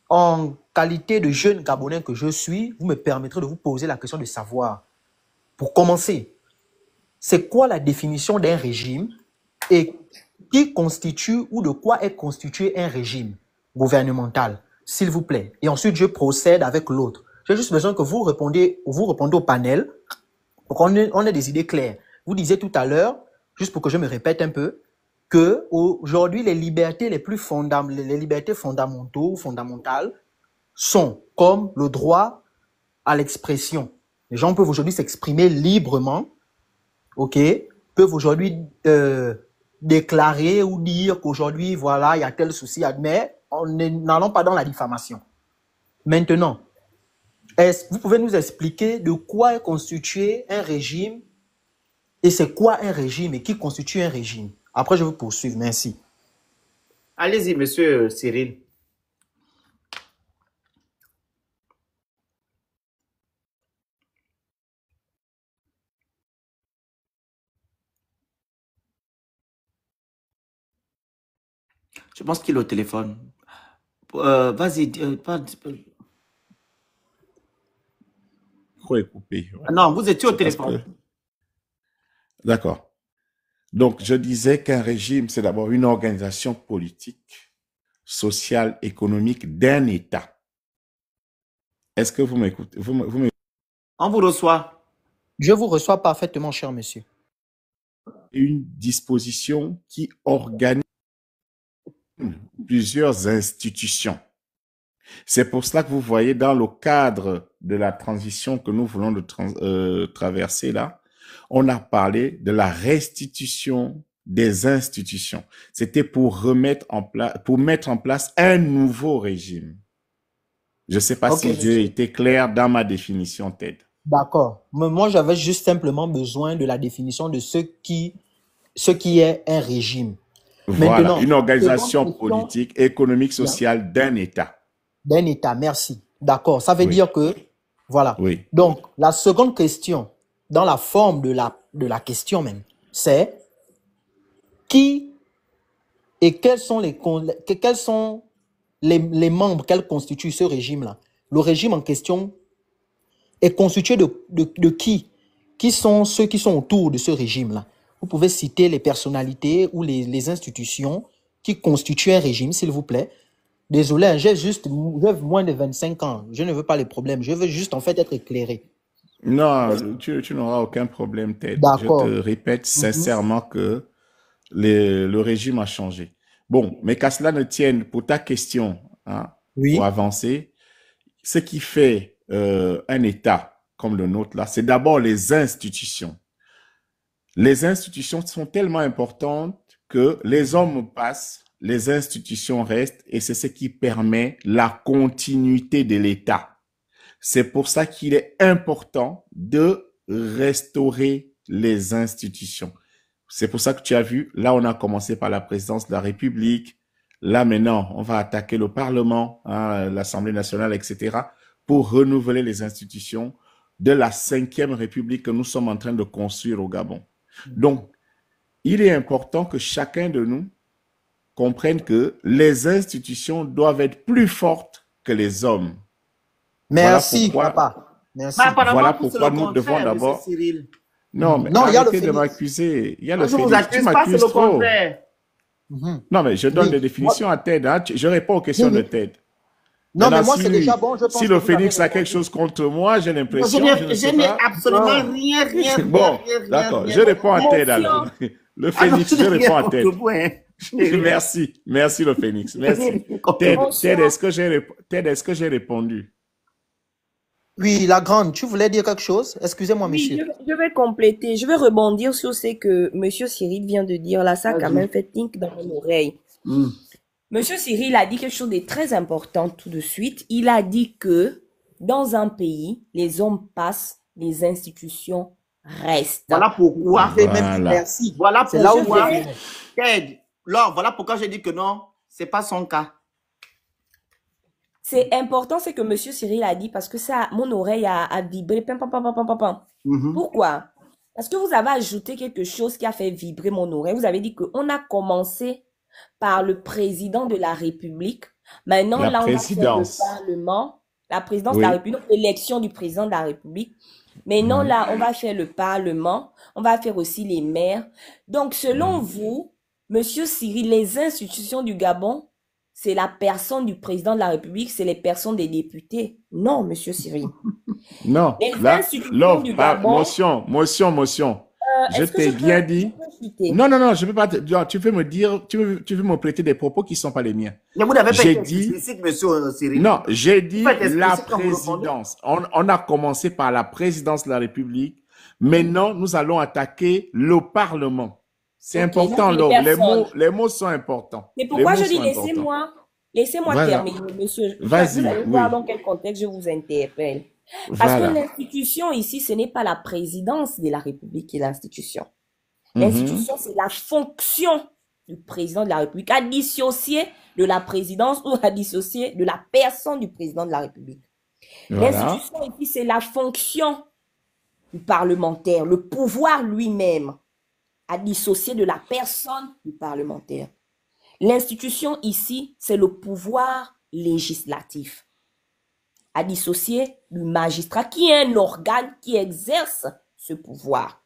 en qualité de jeune Gabonais que je suis, vous me permettrez de vous poser la question de savoir, pour commencer, c'est quoi la définition d'un régime et qui constitue ou de quoi est constitué un régime gouvernemental, s'il vous plaît. Et ensuite, je procède avec l'autre. J'ai juste besoin que vous répondiez au panel pour qu'on ait des idées claires. Vous disiez tout à l'heure, juste pour que je me répète un peu, que aujourd'hui les libertés les plus fondamentales sont comme le droit à l'expression. Les gens peuvent aujourd'hui s'exprimer librement, ok, peuvent aujourd'hui déclarer ou dire qu'aujourd'hui, voilà, il y a tel souci, mais n'allons pas dans la diffamation. Maintenant, vous pouvez nous expliquer de quoi est constitué un régime et c'est quoi un régime et qui constitue un régime? Après, je vais poursuivre. Merci. Allez-y, monsieur Cyril. Je pense qu'il est au téléphone. Vas-y. Pourquoi est coupé? Ouais. Non, vous étiez au téléphone. D'accord. Donc, je disais qu'un régime, c'est d'abord une organisation politique, sociale, économique d'un État. Est-ce que vous m'écoutez? On vous reçoit. Je vous reçois parfaitement, cher monsieur. Une disposition qui organise plusieurs institutions. C'est pour cela que vous voyez dans le cadre de la transition que nous voulons traverser là, on a parlé de la restitution des institutions. C'était pour mettre en place un nouveau régime. Je ne sais pas si j'ai été clair dans ma définition, Ted. D'accord. Mais moi, j'avais juste simplement besoin de la définition de ce qui est un régime. Voilà, maintenant, une organisation politique, économique, sociale d'un État. D'un État, merci. D'accord. Ça veut dire que, voilà. Oui. Donc, la seconde question, dans la forme de la question même, c'est qui et quels sont les membres qu'elle constitue ce régime-là. Le régime en question est constitué de qui? Qui sont ceux qui sont autour de ce régime-là? Vous pouvez citer les personnalités ou les institutions qui constituent un régime, s'il vous plaît. Désolé, j'ai moins de 25 ans. Je ne veux pas les problèmes. Je veux juste, en fait, être éclairé. Non, tu n'auras aucun problème, Ted. Je te répète sincèrement que le régime a changé. Bon, mais qu'à cela ne tienne, pour ta question, hein, pour avancer, ce qui fait un État comme le nôtre, là, c'est d'abord les institutions. Les institutions sont tellement importantes que les hommes passent, les institutions restent, et c'est ce qui permet la continuité de l'État. C'est pour ça qu'il est important de restaurer les institutions. C'est pour ça que tu as vu, là, on a commencé par la présidence de la République. Là, maintenant, on va attaquer le Parlement, hein, l'Assemblée nationale, etc., pour renouveler les institutions de la 5e République que nous sommes en train de construire au Gabon. Donc, il est important que chacun de nous comprenne que les institutions doivent être plus fortes que les hommes. Merci, papa. Merci. Voilà pourquoi nous devons d'abord... Non, mais arrêtez de m'accuser. Il y a le Phénix. Tu m'accuses trop. Non, mais je donne des définitions à Ted. Hein. Je réponds aux questions de Ted. Non, mais moi, c'est déjà bon. Je pense si le Phénix a quelque chose contre moi, j'ai l'impression... Je n'ai absolument rien. Bon, d'accord. Je réponds à Ted alors. Le Phénix, je réponds à Ted. Merci le Phénix. Merci. Ted, est-ce que j'ai répondu? Oui, la grande, tu voulais dire quelque chose? Excusez-moi, monsieur. Oui, je vais compléter. Je vais rebondir sur ce que monsieur Cyril vient de dire. Là, ça a quand même fait tink dans mon oreille. Monsieur Cyril a dit quelque chose de très important tout de suite. Il a dit que dans un pays, les hommes passent, les institutions restent. Voilà pourquoi. Merci. Voilà pourquoi. Ted, Laure, voilà pourquoi j'ai dit que non, c'est pas son cas. C'est important ce que monsieur Cyril a dit parce que ça, mon oreille a vibré. Pourquoi? Parce que vous avez ajouté quelque chose qui a fait vibrer mon oreille. Vous avez dit qu'on a commencé par le président de la République Maintenant, La là, on va faire le présidence. Parlement, la présidence de la Oui. République, l'élection du président de la République. Maintenant, là, on va faire le Parlement, on va faire aussi les maires. Donc, selon vous, Monsieur Cyril, les institutions du Gabon, c'est la personne du président de la République, c'est les personnes des députés. Non, Monsieur Cyril. Non, Les là, institutions du Gabon... motion. Je est-ce que t'ai je bien peux- dit. je peux citer? Non, je peux pas tu veux me dire, tu veux me prêter des propos qui sont pas les miens. Mais vous n'avez pas J'ai été dit, explicite, monsieur Cyril. non, j'ai dit Vous faites explicite la quand vous répondez. présidence. On a commencé par la présidence de la République. Maintenant, nous allons attaquer le Parlement. C'est Ok, important, donc les Laure. personnes. Les mots sont importants. C'est pourquoi Les mots je dis sont importants. laissez-moi Voilà. terminer, monsieur. Vas-y, Vous allez oui. voir dans quel contexte je vous interpelle. Parce Voilà. que l'institution ici, ce n'est pas la présidence de la République qui est l'institution. Mhm. L'institution, c'est la fonction du président de la République, à dissocier de la présidence ou à dissocier de la personne du président de la République. Voilà. L'institution ici, c'est la fonction du parlementaire, le pouvoir lui-même, à dissocier de la personne du parlementaire. L'institution ici, c'est le pouvoir législatif, à dissocier du magistrat, qui est un organe qui exerce ce pouvoir.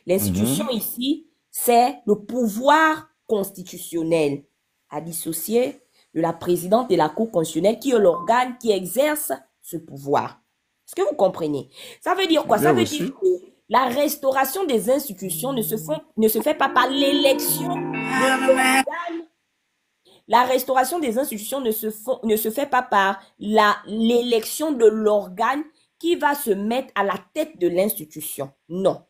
L'institution ici, c'est le pouvoir constitutionnel, à dissocier de la présidente de la Cour constitutionnelle, qui est l'organe qui exerce ce pouvoir. Est-ce que vous comprenez? Ça veut dire quoi? Ça veut dire que la restauration des institutions ne se fait pas par l'élection de l'organe. La restauration des institutions ne se fait pas par l'élection de l'organe qui va se mettre à la tête de l'institution. Non.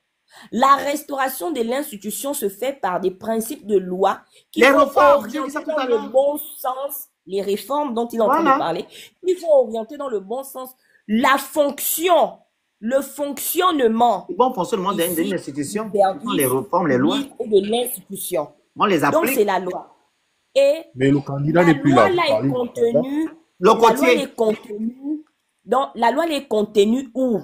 La restauration de l'institution se fait par des principes de loi qui vont orienter dans le bon sens, les réformes dont il est en train de parler, qui vont orienter dans le bon sens la fonction, le fonctionnement. Le bon fonctionnement d'une institution, les réformes, les lois. De l'institution. On les applique. Donc c'est la loi. Et mais le candidat n'est plus là. La loi est contenue où?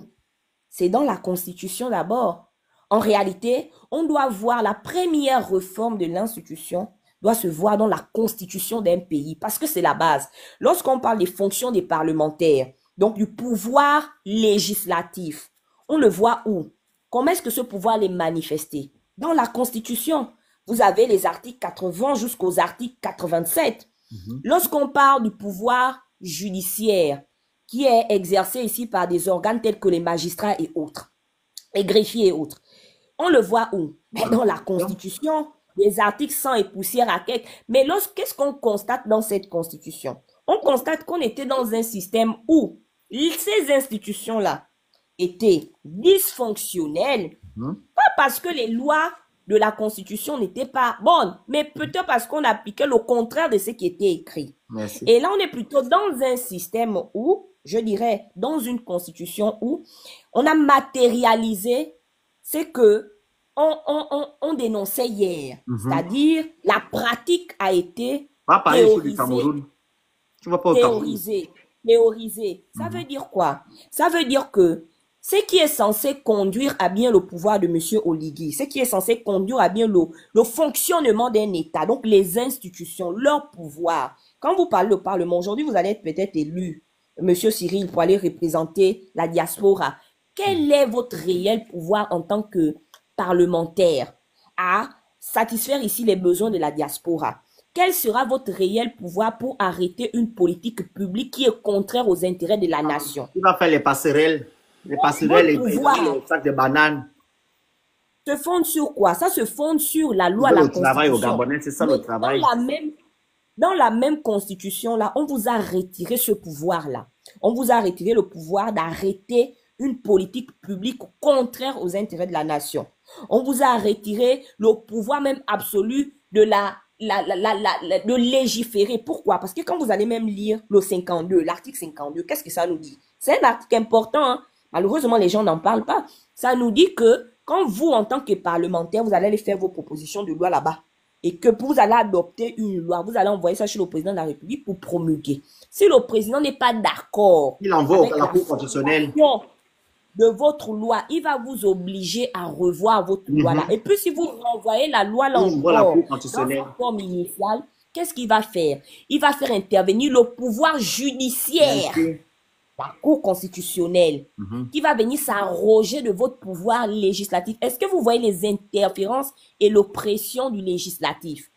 C'est dans la Constitution d'abord. En réalité, on doit voir la première réforme de l'institution doit se voir dans la constitution d'un pays parce que c'est la base. Lorsqu'on parle des fonctions des parlementaires, donc du pouvoir législatif, on le voit où? Comment est-ce que ce pouvoir est manifesté? Dans la Constitution. Vous avez les articles 80 jusqu'aux articles 87. Lorsqu'on parle du pouvoir judiciaire, qui est exercé ici par des organes tels que les magistrats et autres, les greffiers et autres, on le voit où? Dans la Constitution, les articles 100 et poussière à quelques. Mais qu'est-ce qu'on constate dans cette Constitution? On constate qu'on était dans un système où ces institutions-là étaient dysfonctionnelles, pas parce que les lois de la Constitution n'étaient pas bonnes, mais peut-être parce qu'on appliquait le contraire de ce qui était écrit. Merci. Et là, on est plutôt dans un système où, je dirais, dans une Constitution où on a matérialisé ce que on dénonçait hier. C'est-à-dire, la pratique a été théorisée. Ça veut dire quoi? Ça veut dire que ce qui est censé conduire à bien le pouvoir de M. Oligui, ce qui est censé conduire à bien le fonctionnement d'un État, donc les institutions, leur pouvoir. Quand vous parlez au Parlement, aujourd'hui, vous allez être peut-être élu, M. Cyril, pour aller représenter la diaspora. Quel est votre réel pouvoir en tant que parlementaire à satisfaire ici les besoins de la diaspora? Quel sera votre réel pouvoir pour arrêter une politique publique qui est contraire aux intérêts de la nation? Il va faire les passerelles. Les passerelles et les sacs de bananes. Se fonde sur quoi? Ça se fonde sur la loi, la Constitution. Le travail au Gabonais, c'est ça le travail. Dans la même Constitution, là, on vous a retiré ce pouvoir-là. On vous a retiré le pouvoir d'arrêter une politique publique contraire aux intérêts de la nation. On vous a retiré le pouvoir même absolu de de légiférer. Pourquoi? Parce que quand vous allez même lire le 52, l'article 52, qu'est-ce que ça nous dit? C'est un article important, hein? Malheureusement, les gens n'en parlent pas. Ça nous dit que quand vous, en tant que parlementaire, vous allez aller faire vos propositions de loi là-bas et que vous allez adopter une loi, vous allez envoyer ça chez le président de la République pour promulguer. Si le président n'est pas d'accord, il envoie à la Cour constitutionnelle de votre loi, il va vous obliger à revoir votre loi là. Et puis, si vous renvoyez la loi là encore dans sa forme initiale, qu'est-ce qu'il va faire? Il va faire intervenir le pouvoir judiciaire, la Cour constitutionnelle, qui va venir s'arroger de votre pouvoir législatif. Est-ce que vous voyez les interférences et l'oppression du législatif?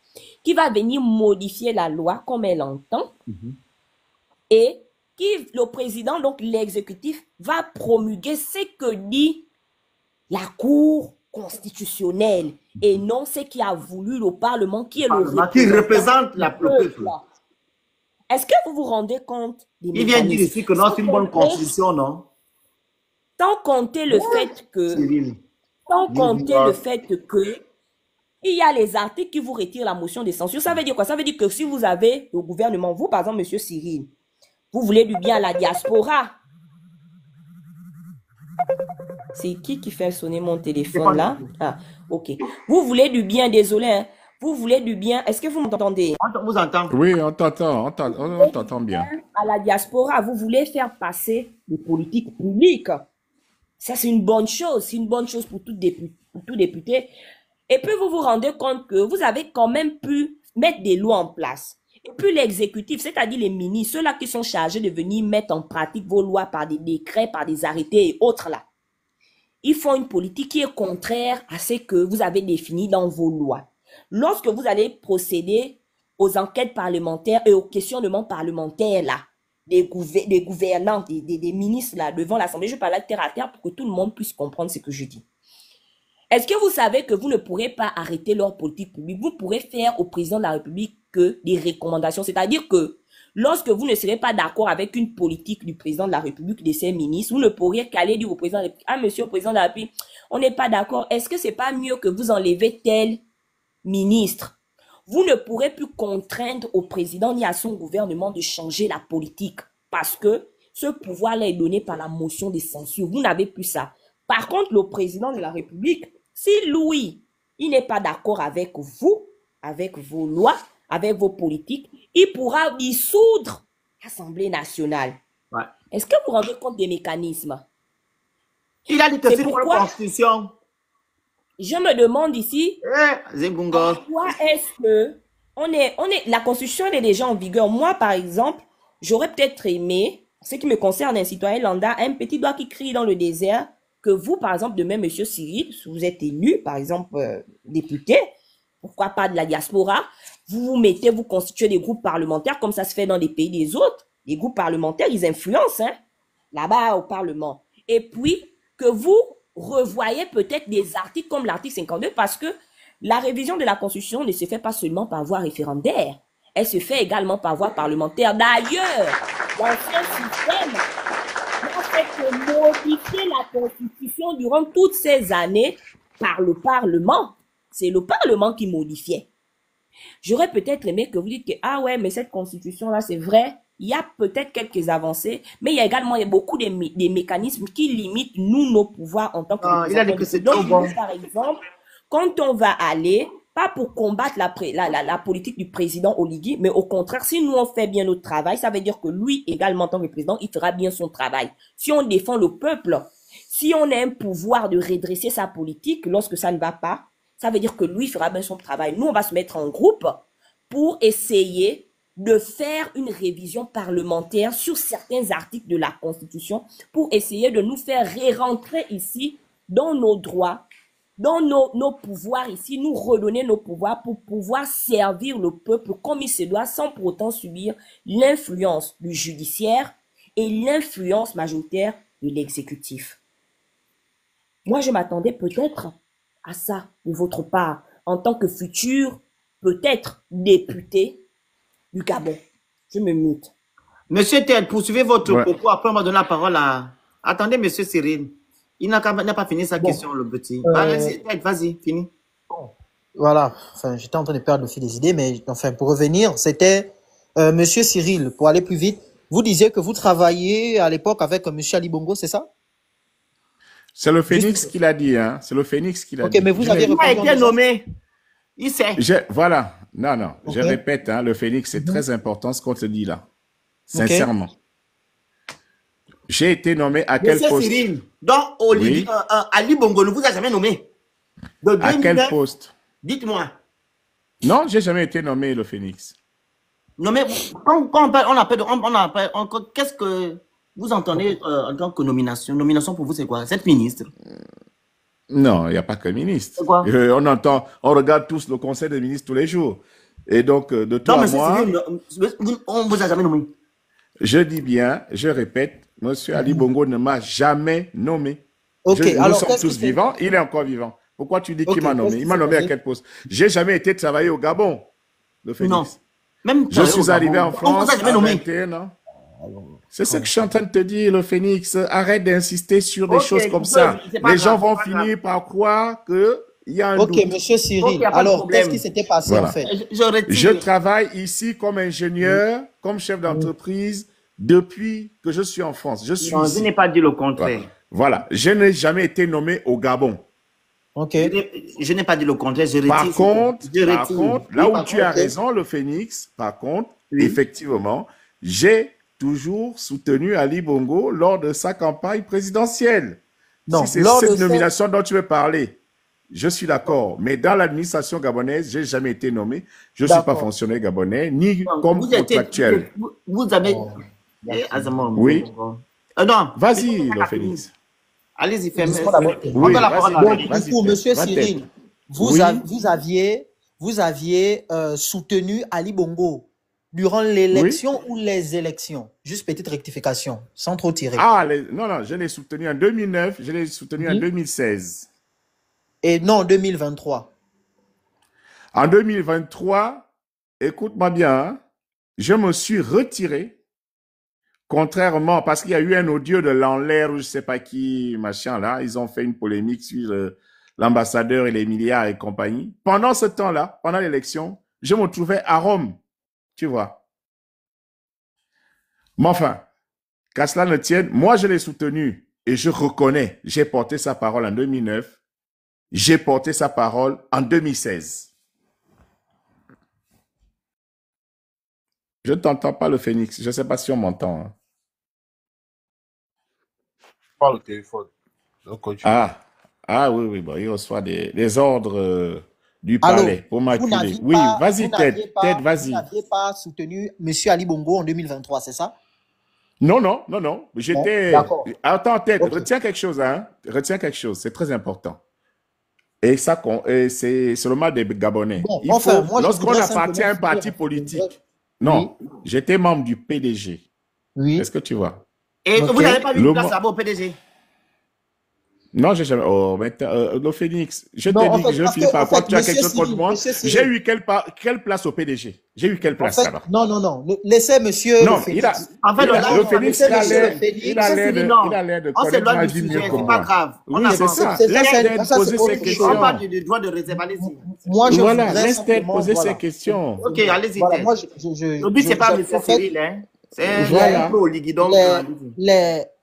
Qui va venir modifier la loi comme elle entend, et qui, le président, donc l'exécutif, va promulguer ce que dit la Cour constitutionnelle et non ce qui a voulu le Parlement, qui est qui représente le peuple. Est-ce que vous vous rendez compte des Il vient dire ici que non, c'est une bonne constitution, non? Sans compter le fait que, il y a les articles qui vous retirent la motion de censure. Ça veut dire quoi? Ça veut dire que si vous avez le gouvernement, vous, par exemple, M. Cyril, vous voulez du bien à la diaspora. C'est qui fait sonner mon téléphone là? Ah, ok. Vous voulez du bien, désolé, hein. Vous voulez du bien. Est-ce que vous m'entendez? On vous entend. Oui, on t'entend bien. À la diaspora, vous voulez faire passer des politiques publiques. Ça, c'est une bonne chose. C'est une bonne chose pour tout député. Et puis, vous vous rendez compte que vous avez quand même pu mettre des lois en place. Et puis, l'exécutif, c'est-à-dire les ministres, ceux-là qui sont chargés de venir mettre en pratique vos lois par des décrets, par des arrêtés et autres là, ils font une politique qui est contraire à ce que vous avez défini dans vos lois. Lorsque vous allez procéder aux enquêtes parlementaires et aux questionnements parlementaires là, des gouvernants, des ministres là, devant l'Assemblée, je parle à terre pour que tout le monde puisse comprendre ce que je dis. Est-ce que vous savez que vous ne pourrez pas arrêter leur politique publique? Vous pourrez faire au président de la République que des recommandations. C'est-à-dire que lorsque vous ne serez pas d'accord avec une politique du président de la République, de ses ministres, vous ne pourriez qu'aller dire au président de la République, ah, monsieur le président de la République, on n'est pas d'accord. Est-ce que c'est pas mieux que vous enlevez tel ministre? Vous ne pourrez plus contraindre au président ni à son gouvernement de changer la politique parce que ce pouvoir-là est donné par la motion de censure. Vous n'avez plus ça. Par contre, le président de la République, si lui, il n'est pas d'accord avec vous, avec vos lois, avec vos politiques, il pourra dissoudre l'Assemblée nationale. Ouais. Est-ce que vous vous rendez compte des mécanismes? Il a dit que c'est pour la Constitution. Je me demande ici, pourquoi est-ce que la Constitution elle est déjà en vigueur? Moi, par exemple, j'aurais peut-être aimé, ce qui me concerne, un citoyen lambda, un petit doigt qui crie dans le désert, que vous, par exemple, demain, monsieur Cyril, si vous êtes élu, par exemple, député, pourquoi pas de la diaspora, vous constituez des groupes parlementaires, comme ça se fait dans les pays des autres. Les groupes parlementaires, ils influencent, hein, là-bas au Parlement. Et puis, que vous revoyez peut-être des articles comme l'article 52, parce que la révision de la Constitution ne se fait pas seulement par voie référendaire, elle se fait également par voie parlementaire. D'ailleurs, l'ancien système n'a fait que modifier la Constitution durant toutes ces années par le Parlement. C'est le Parlement qui modifiait. J'aurais peut-être aimé que vous dites que, ah ouais, mais cette Constitution-là, c'est vrai, il y a peut-être quelques avancées, mais il y a également beaucoup des mécanismes qui limitent, nous, nos pouvoirs en tant que représentants. Il a dit que c'est trop bon. Par exemple, quand on va aller, pas pour combattre la politique du président Oligui, mais au contraire, si nous, on fait bien notre travail, ça veut dire que lui, également, en tant que président, il fera bien son travail. Si on défend le peuple, si on a un pouvoir de redresser sa politique lorsque ça ne va pas, ça veut dire que lui fera bien son travail. Nous, on va se mettre en groupe pour essayer de faire une révision parlementaire sur certains articles de la Constitution pour essayer de nous faire rentrer ici dans nos droits, dans nos pouvoirs ici, nous redonner nos pouvoirs pour pouvoir servir le peuple comme il se doit sans pour autant subir l'influence du judiciaire et l'influence majoritaire de l'exécutif. Moi, je m'attendais peut-être à ça de votre part, en tant que futur, peut-être député du Gabon. Je me mute. Monsieur Ted, poursuivez votre propos. Après, on va donner la parole à... Attendez, monsieur Cyril. Il n'a pas fini sa question, le petit. Vas-y, fini. Bon. Voilà. Enfin, j'étais en train de perdre le fil des idées, mais enfin, pour revenir, c'était monsieur Cyril, pour aller plus vite. Vous disiez que vous travailliez à l'époque avec monsieur Ali Bongo, c'est ça? C'est le Phénix qui l'a dit, hein. C'est le Phénix qui l'a dit. Ok, mais vous avez été nommé. Il sait. Voilà. Non. Je répète, hein, le Phénix, c'est très important ce qu'on te dit là. Sincèrement. J'ai été nommé à quel poste? Monsieur Cyril, donc Ali Bongo ne vous a jamais nommé. À quel poste? Dites-moi. Non, j'ai jamais été nommé le Phénix. Non, mais quand on appelle, qu'est-ce que vous entendez en tant que nomination? Nomination pour vous, c'est quoi? Cette ministre? Non, il n'y a pas que ministre. Quoi? On regarde tous le conseil des ministres tous les jours. Et donc, de toi à moi... On ne vous a jamais nommé. Je dis bien, je répète, M. Ali Bongo ne m'a jamais nommé. Okay, nous sommes tous vivants, il est encore vivant. Pourquoi tu dis qu'il m'a nommé? Il m'a nommé à quel poste? J'ai jamais été travailler au Gabon, le Phénix. Non. Même je suis arrivé en France à 21 ans. C'est ce que je suis en train de te dire, le Phénix. Arrête d'insister sur des choses comme ça. Les gens vont finir par croire qu'il y a un doute. Ok, monsieur Cyril. Alors, qu'est-ce qui s'était passé en fait? Je travaille ici comme ingénieur, comme chef d'entreprise, depuis que je suis en France. Je n'ai pas dit le contraire. Voilà. Je n'ai jamais été nommé au Gabon. Ok. Je n'ai pas dit le contraire. Par contre, là où tu as raison, le Phénix, par contre, effectivement, j'ai toujours soutenu Ali Bongo lors de sa campagne présidentielle. Non, si c'est cette nomination dont tu veux parler, je suis d'accord. Mais dans l'administration gabonaise, je n'ai jamais été nommé. Je ne suis pas fonctionnaire gabonais, ni comme contractuel. Vous avez... Oui. Non. Vas-y, le Phénix. Allez-y, faites. Oui, donc, du coup, monsieur Cyril, vous aviez soutenu Ali Bongo durant l'élection ou les élections? Juste petite rectification, sans trop tirer. Non, je l'ai soutenu en 2009, je l'ai soutenu en 2016. Et non, 2023. En 2023, écoute-moi bien, hein, je me suis retiré, contrairement, parce qu'il y a eu un audio de l'Enlair, ou je ne sais pas qui, machin, là, ils ont fait une polémique sur l'ambassadeur et les milliards et compagnie. Pendant ce temps-là, pendant l'élection, je me trouvais à Rome. Tu vois. Mais enfin, qu'à cela ne tienne, moi je l'ai soutenu et je reconnais, j'ai porté sa parole en 2009, j'ai porté sa parole en 2016. Je ne t'entends pas, le Phénix, je ne sais pas si on m'entend. Hein. Pas le téléphone. Oui, bon, il reçoit des ordres... du palais pour m'acculer. Oui, vas-y, Ted, vas-y. Vous n'aviez pas soutenu M. Ali Bongo en 2023, c'est ça? Non. J'étais... Attends, Ted, retiens quelque chose, hein. Retiens quelque chose, c'est très important. Et ça, c'est le mal des Gabonais. Bon, lorsqu'on appartient à un parti politique... Non, j'étais membre du PDG. Oui. Est-ce que tu vois? Et vous n'avez pas eu une place là-bas au PDG? Non, j'ai jamais. Oh, mais le Phénix, je te dis que je finis par quoi tu as quelque chose contre moi. J'ai eu quelle place au PDG? J'ai eu quelle place là-bas? Non. Laissez monsieur. Non, le Phénix, il a l'air de connaître ma vie mieux que moi. C'est pas grave. Oui, c'est ça. Laisse-le poser ses questions. On parle du droit de réserve. Allez-y. Voilà, laisse-le poser ses questions. Ok, allez-y. Le but, c'est pas M. Cyril, hein. C'est un peu au Liguidon.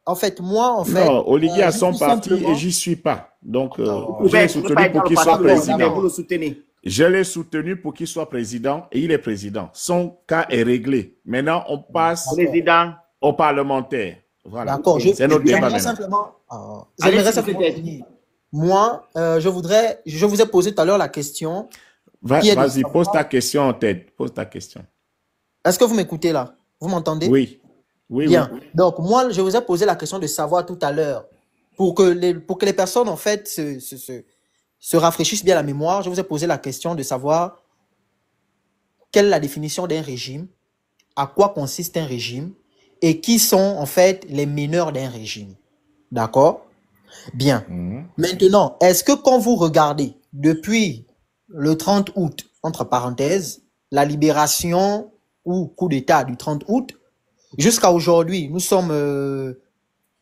En fait, moi, non, Oligui a son parti et j'y suis pas. Donc, je l'ai soutenu pour qu'il soit président. Vous le soutenez. Je l'ai soutenu pour qu'il soit président et il est président. Son cas est réglé. Maintenant, on passe au parlementaire. Voilà. D'accord. C'est notre débat maintenant. J'aimerais simplement finir. Moi, je vous ai posé tout à l'heure la question. Vas-y, pose ta question en tête. Pose ta question. Est-ce que vous m'écoutez là? Vous m'entendez? Oui. Oui, bien. Oui. Donc, moi, je vous ai posé la question de savoir tout à l'heure, pour que les personnes, en fait, se rafraîchissent bien la mémoire, je vous ai posé la question de savoir quelle est la définition d'un régime, à quoi consiste un régime, et qui sont, en fait, les meneurs d'un régime. D'accord? Bien. Maintenant, est-ce que quand vous regardez, depuis le 30 août, entre parenthèses, la libération ou coup d'État du 30 août, jusqu'à aujourd'hui, nous sommes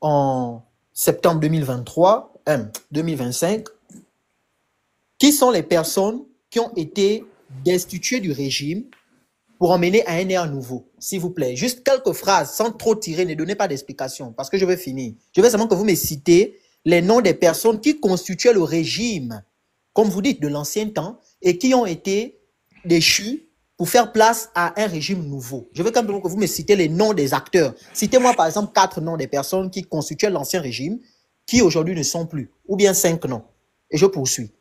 en septembre 2025. Qui sont les personnes qui ont été destituées du régime pour emmener à un air nouveau? S'il vous plaît, juste quelques phrases, sans trop tirer, ne donnez pas d'explication, parce que je vais finir. Je veux seulement que vous me citez les noms des personnes qui constituaient le régime, comme vous dites, de l'ancien temps, et qui ont été déchues pour faire place à un régime nouveau. Je veux quand même que vous me citez les noms des acteurs. Citez-moi par exemple 4 noms des personnes qui constituaient l'ancien régime, qui aujourd'hui ne sont plus, ou bien 5 noms. Et je poursuis.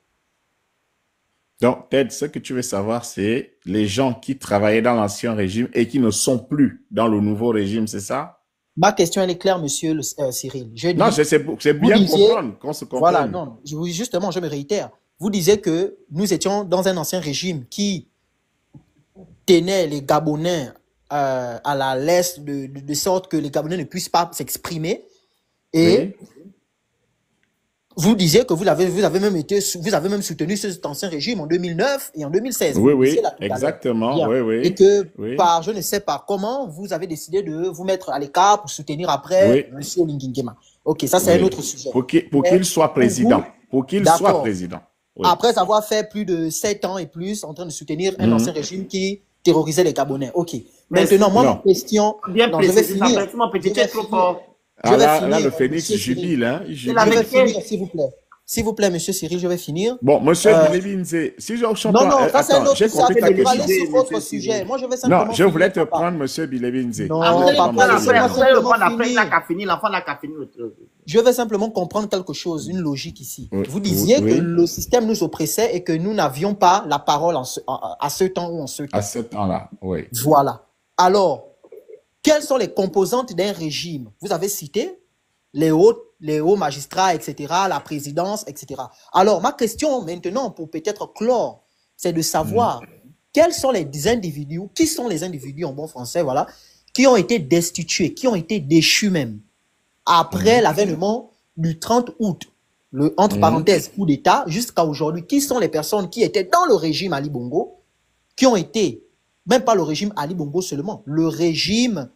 Donc, Ted, ce que tu veux savoir, c'est les gens qui travaillaient dans l'ancien régime et qui ne sont plus dans le nouveau régime, c'est ça? Ma question, elle est claire, monsieur Cyril. Non, c'est bien comprendre, qu'on se comprenne. Voilà, non, justement, je me réitère. Vous disiez que nous étions dans un ancien régime qui tenait les Gabonais à la laisse de sorte que les Gabonais ne puissent pas s'exprimer. Et vous disiez que vous avez même soutenu cet ancien régime en 2009 et en 2016. Oui, exactement. Et que par, je ne sais pas comment, vous avez décidé de vous mettre à l'écart pour soutenir après M. Oligui. Ok, ça c'est un autre sujet. Pour qu'il soit président. Pour qu'il soit président. Oui. Après avoir fait plus de 7 ans et plus en train de soutenir un ancien régime qui terrorisait les Gabonais. Ok. Maintenant, moi, ma question... Bien précisé, mon petit, tu es trop fort. Là, le Phénix jubile, hein. Je vais finir, s'il vous plaît. S'il vous plaît, monsieur Cyril, je vais finir. Bon, monsieur Bilebinze, si je chante non, ça c'est un autre sujet. J'ai aller sur votre sujet. Moi, je vais simplement je voulais te prendre, monsieur Bilebinze. Non, papa, je vais simplement comprendre quelque chose, une logique ici. Vous disiez que le système nous oppressait et que nous n'avions pas la parole à ce temps ou en ce temps. À ce temps-là, oui. Voilà. Alors, quelles sont les composantes d'un régime? Vous avez cité les hauts magistrats, etc., la présidence, etc. Alors, ma question maintenant, pour peut-être clore, c'est de savoir quels sont les individus, qui sont les individus en bon français, voilà, qui ont été destitués, qui ont été déchus même, après l'avènement du 30 août, entre parenthèses, coup d'État, jusqu'à aujourd'hui. Qui sont les personnes qui étaient dans le régime Ali Bongo, qui ont été, même pas le régime Ali Bongo seulement, le régime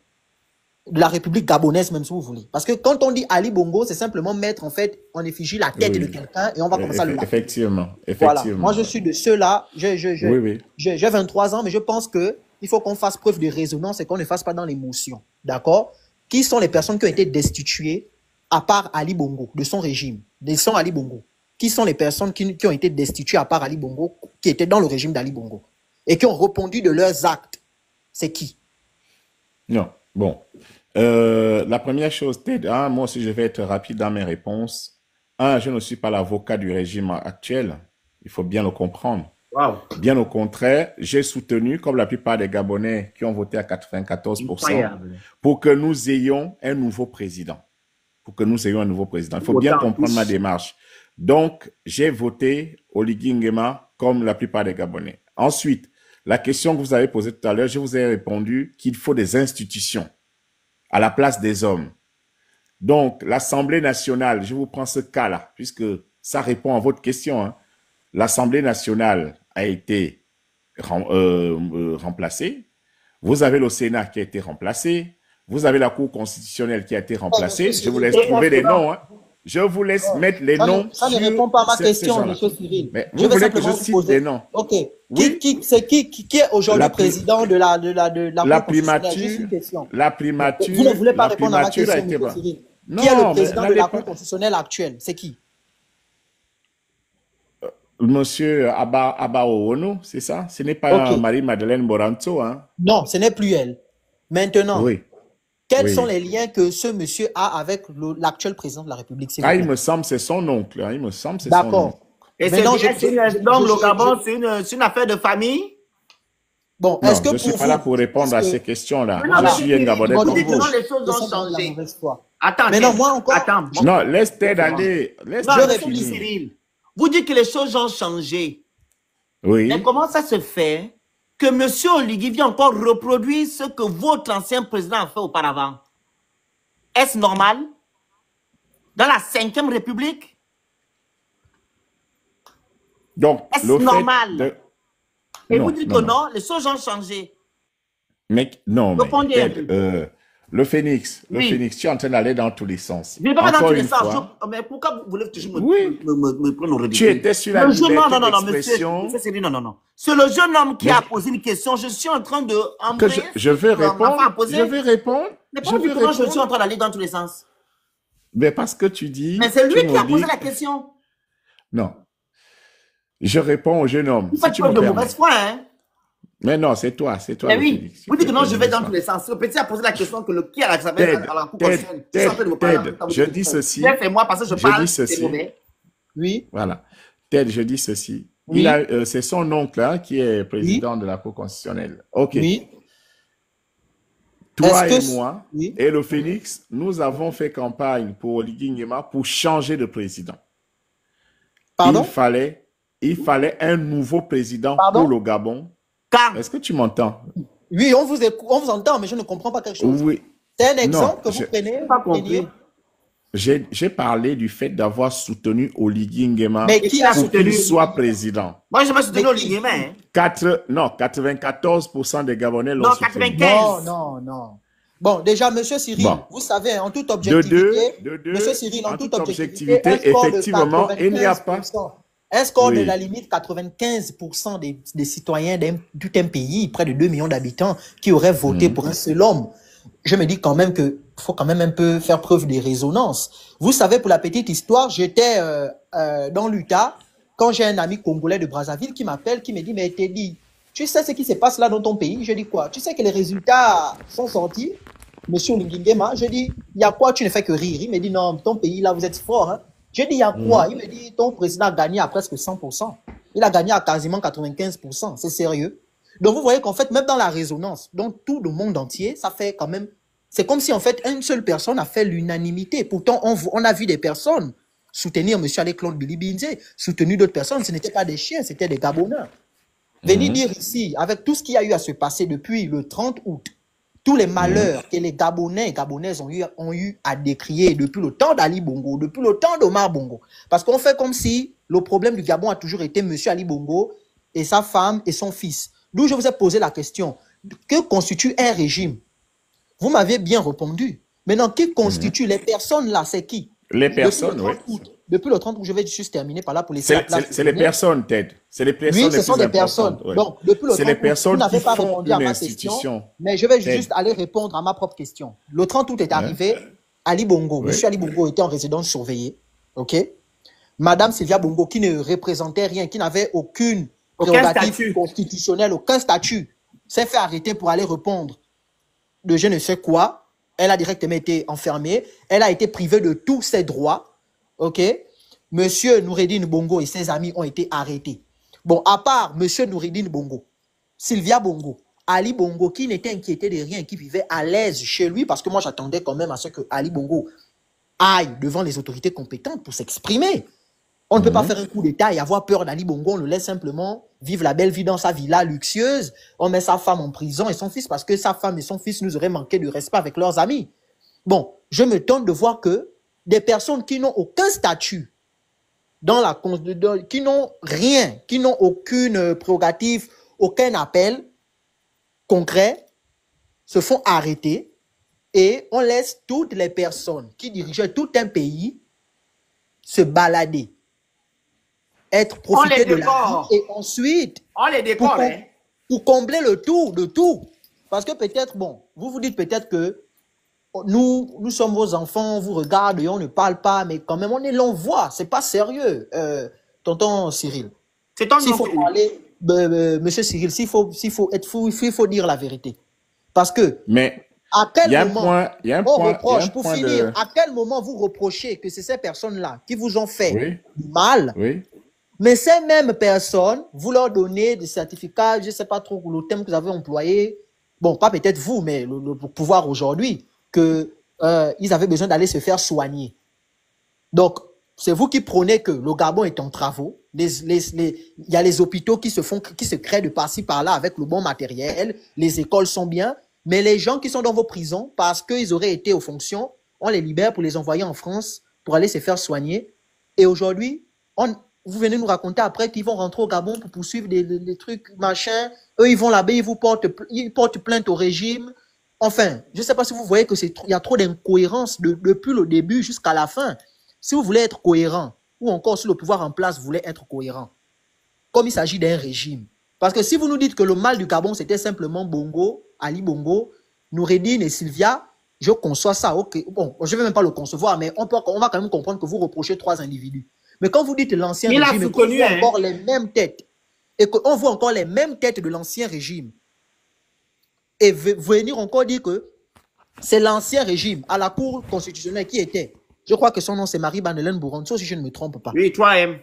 de la République gabonaise, même si vous voulez. Parce que quand on dit Ali Bongo, c'est simplement mettre en fait en effigie la tête de quelqu'un et on va commencer à le Effectivement. Voilà. Moi, je suis de ceux-là. J'ai 23 ans, mais je pense qu'il faut qu'on fasse preuve de raisonnance et qu'on ne fasse pas dans l'émotion. D'accord? Qui sont les personnes qui ont été destituées à part Ali Bongo, de son régime, de son Ali Bongo? Qui sont les personnes qui ont été destituées à part Ali Bongo, qui étaient dans le régime d'Ali Bongo et qui ont répondu de leurs actes? C'est qui? Non. Bon. La première chose, Ted, moi aussi je vais être rapide dans mes réponses. Je ne suis pas l'avocat du régime actuel. Il faut bien le comprendre. Wow. Bien au contraire, j'ai soutenu, comme la plupart des Gabonais qui ont voté à 94%, pour que nous ayons un nouveau président. Il faut bien comprendre ma démarche. Donc, j'ai voté Oligui Nguema comme la plupart des Gabonais. Ensuite, la question que vous avez posée tout à l'heure, je vous ai répondu qu'il faut des institutions à la place des hommes. Donc, l'Assemblée nationale, je vous prends ce cas-là, puisque ça répond à votre question. Hein. L'Assemblée nationale a été remplacée. Vous avez le Sénat qui a été remplacé. Vous avez la Cour constitutionnelle qui a été remplacée. Je vous laisse trouver les noms. Hein. Je vous laisse mettre les noms. Ça ne répond pas à ma question, M. Cyril. Mais vous voulez que je cite les noms? Ok. Oui? Qui est aujourd'hui président de la Cour constitutionnelle? La primature. Vous ne voulez pas répondre à ma question, M. Cyril. Qui est le président de la Cour constitutionnelle actuelle? C'est qui? Monsieur Abba Owono, c'est ça? Ce n'est pas Marie-Madeleine Moranto, hein? Non, ce n'est plus elle. Maintenant, oui. Quels sont les liens que ce monsieur a avec l'actuel président de la République? Il me semble que c'est son oncle. Il me semble que c'est son oncle. Et donc, le Gabon, c'est une affaire de famille? Bon, est-ce que je ne suis pas là pour répondre à ces questions-là. Je suis un Gabonais comme vous. Les choses ont changé. Attends, mais non, moi encore. Attends. Non, laisse Ted aller. Je réponds, Cyril. Vous dites que les choses ont changé. Oui. Mais comment ça se fait que M. Oligui vient encore reproduire ce que votre ancien président a fait auparavant? Est-ce normal? Dans la 5e République? Donc, est-ce normal? Et vous dites que non, les choses ont changé. Mais non, répondez le Phénix, tu es en train d'aller dans tous les sens. Je ne vais pas dans tous les sens. Mais pourquoi vous voulez toujours me prendre au ridicule? Tu étais sur la liberté d'expression. Monsieur, non. C'est le jeune homme qui a posé une question. Je suis en train de... Je vais répondre. Mais pourquoi je suis en train d'aller dans tous les sens? Mais parce que tu dis... Mais c'est lui qui a posé la question. Non. Je réponds au jeune homme. Vous faites preuve de mauvaise foi, hein? Mais non, c'est toi. Mais oui, vous dites que non, je vais dans tous les sens. Le petit a posé la question que qui a la Cour constitutionnelle. Je dis ceci. C'est moi parce que je parle. Je dis ceci. Oui. Voilà. Ted, je dis ceci. Oui. C'est son oncle hein, qui est président de la Cour constitutionnelle. OK. Oui. Toi et moi, et le Phoenix, nous avons fait campagne pour Oligui Nguema pour changer de président. Pardon? Il fallait un nouveau président pour le Gabon. Est-ce que tu m'entends? Oui, on vous entend, mais je ne comprends pas quelque chose. Oui. C'est un exemple que vous prenez. Pas compris. J'ai parlé du fait d'avoir soutenu Oligui Nguema Mais qui a pour qu'il soit président. Moi, je me soutenu Oligui Nguema. Hein? Non, 94% des Gabonais l'ont soutenu. Non, 95. Non. Bon, déjà, monsieur Cyril, vous savez, en toute objectivité, monsieur Cyril, en toute objectivité, effectivement, il n'y a pas. Un score de la limite 95% des citoyens tout un pays, près de 2 millions d'habitants, qui auraient voté pour un seul homme. Je me dis quand même qu'il faut quand même un peu faire preuve de résonance. Vous savez, pour la petite histoire, j'étais dans l'Utah quand j'ai un ami congolais de Brazzaville qui m'appelle, qui me dit, mais Teddy, tu sais ce qui se passe là dans ton pays? Je dis quoi? Tu sais que les résultats sont sortis, monsieur Oligui Nguema? Je dis, il y a quoi? Tu ne fais que rire. Il me dit, non, ton pays là, vous êtes fort. Hein? Je dis, il y a quoi? Il me dit, ton président a gagné à presque 100%. Il a gagné à quasiment 95%. C'est sérieux. Donc, vous voyez qu'en fait, même dans la résonance, dans tout le monde entier, ça fait quand même... C'est comme si, en fait, une seule personne a fait l'unanimité. Pourtant, on a vu des personnes soutenir M. Alé-Claude Bilibinze, soutenir d'autres personnes. Ce n'étaient pas des chiens, c'était des Gabonais. Venir dire ici, avec tout ce qu'il y a eu à se passer depuis le 30 août, tous les malheurs que les Gabonais et Gabonaises ont eu à décrier depuis le temps d'Ali Bongo, depuis le temps d'Omar Bongo. Parce qu'on fait comme si le problème du Gabon a toujours été M. Ali Bongo et sa femme et son fils. D'où je vous ai posé la question, que constitue un régime? Vous m'avez bien répondu. Maintenant, qui constitue les personnes là? C'est qui? Les personnes, oui. Depuis le 30 août, je vais juste terminer par là pour laisser la place. C'est les personnes, Ted. C'est les personnes. Oui, ce sont des personnes. Ouais. Donc, depuis le 30 août, vous n'avez pas répondu à ma institution. question, mais je vais juste aller répondre à ma propre question. Le 30 août est arrivé, Ali Bongo, monsieur Ali Bongo était en résidence surveillée, ok? Madame Sylvia Bongo, qui ne représentait rien, qui n'avait aucune prérogative constitutionnelle, aucun statut, s'est fait arrêter pour aller répondre de je ne sais quoi. Elle a directement été enfermée. Elle a été privée de tous ses droits, ok? Monsieur Noureddine Bongo et ses amis ont été arrêtés. Bon, à part Monsieur Noureddine Bongo, Sylvia Bongo, Ali Bongo, qui n'était inquiété de rien, qui vivait à l'aise chez lui, parce que moi, j'attendais quand même à ce que Ali Bongo aille devant les autorités compétentes pour s'exprimer. On ne peut pas faire un coup d'État et avoir peur d'Ali Bongo. On le laisse simplement vivre la belle vie dans sa villa luxueuse. On met sa femme en prison et son fils, parce que sa femme et son fils nous auraient manqué de respect avec leurs amis. Bon, je me tente de voir que des personnes qui n'ont aucun statut, qui n'ont rien, qui n'ont aucune prérogative, aucun appel concret, se font arrêter et on laisse toutes les personnes qui dirigeaient tout un pays se balader, être profiter de la vie et ensuite on les décore, pour combler le tout, de tout. Parce que peut-être, bon, vous vous dites peut-être que nous sommes vos enfants, on vous regarde et on ne parle pas, mais quand même, on est l'envoi. C'est pas sérieux, tonton Cyril. C'est ton s'il faut parler, monsieur Cyril, s'il faut être fou, il faut dire la vérité. Parce que, mais à quel moment on reproche, pour finir, à quel moment vous reprochez que c'est ces personnes-là qui vous ont fait du mal, mais ces mêmes personnes, vous leur donnez des certificats, je ne sais pas trop le thème que vous avez employé, bon, pas peut-être vous, mais le pouvoir aujourd'hui, qu'ils avaient besoin d'aller se faire soigner. Donc, c'est vous qui prônez que le Gabon est en travaux. Il y a les hôpitaux qui se créent de par-ci, par-là avec le bon matériel. Les écoles sont bien. Mais les gens qui sont dans vos prisons, parce qu'ils auraient été aux fonctions, on les libère pour les envoyer en France pour aller se faire soigner. Et aujourd'hui, vous venez nous raconter après qu'ils vont rentrer au Gabon pour poursuivre des trucs, machin. Eux, ils vont là-bas, ils portent plainte au régime. Enfin, je ne sais pas si vous voyez qu'il y a trop d'incohérence depuis le début jusqu'à la fin. Si vous voulez être cohérent, ou encore si le pouvoir en place voulait être cohérent, comme il s'agit d'un régime. Parce que si vous nous dites que le mal du Gabon, c'était simplement Bongo, Ali Bongo, Noureddine et Sylvia, je conçois ça. Ok, bon, je ne vais même pas le concevoir, mais on va quand même comprendre que vous reprochez 3 individus. Mais quand vous dites l'ancien régime, et qu'on voit encore les mêmes têtes, et qu'on voit encore les mêmes têtes de l'ancien régime, et venir encore dire que c'est l'ancien régime à la Cour constitutionnelle qui était, je crois que son nom c'est Marie Banelène Bouronso, si je ne me trompe pas. Oui, 3M.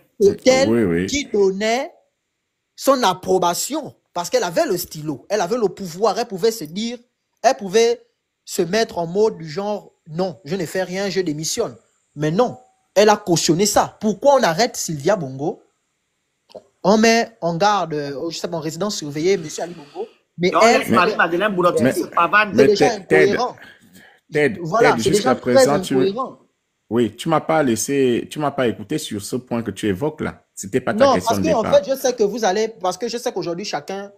Qui donnait son approbation, parce qu'elle avait le stylo, elle avait le pouvoir, elle pouvait se dire, elle pouvait se mettre en mode du genre, non, je ne fais rien, je démissionne. Mais non, elle a cautionné ça. Pourquoi on arrête Sylvia Bongo? On met en garde, je sais pas, en résidence surveillée, M. Ali Bongo. Mais elle, Marie-Madeleine Boulotti, c'est déjà incohérent. Voilà, c'est déjà très incohérent. Oui, tu m'as pas écouté sur ce point que tu évoques là. C'était pas ta question de départ. Non, parce qu'en fait, je sais que vous allez, parce que je sais qu'aujourd'hui, chacun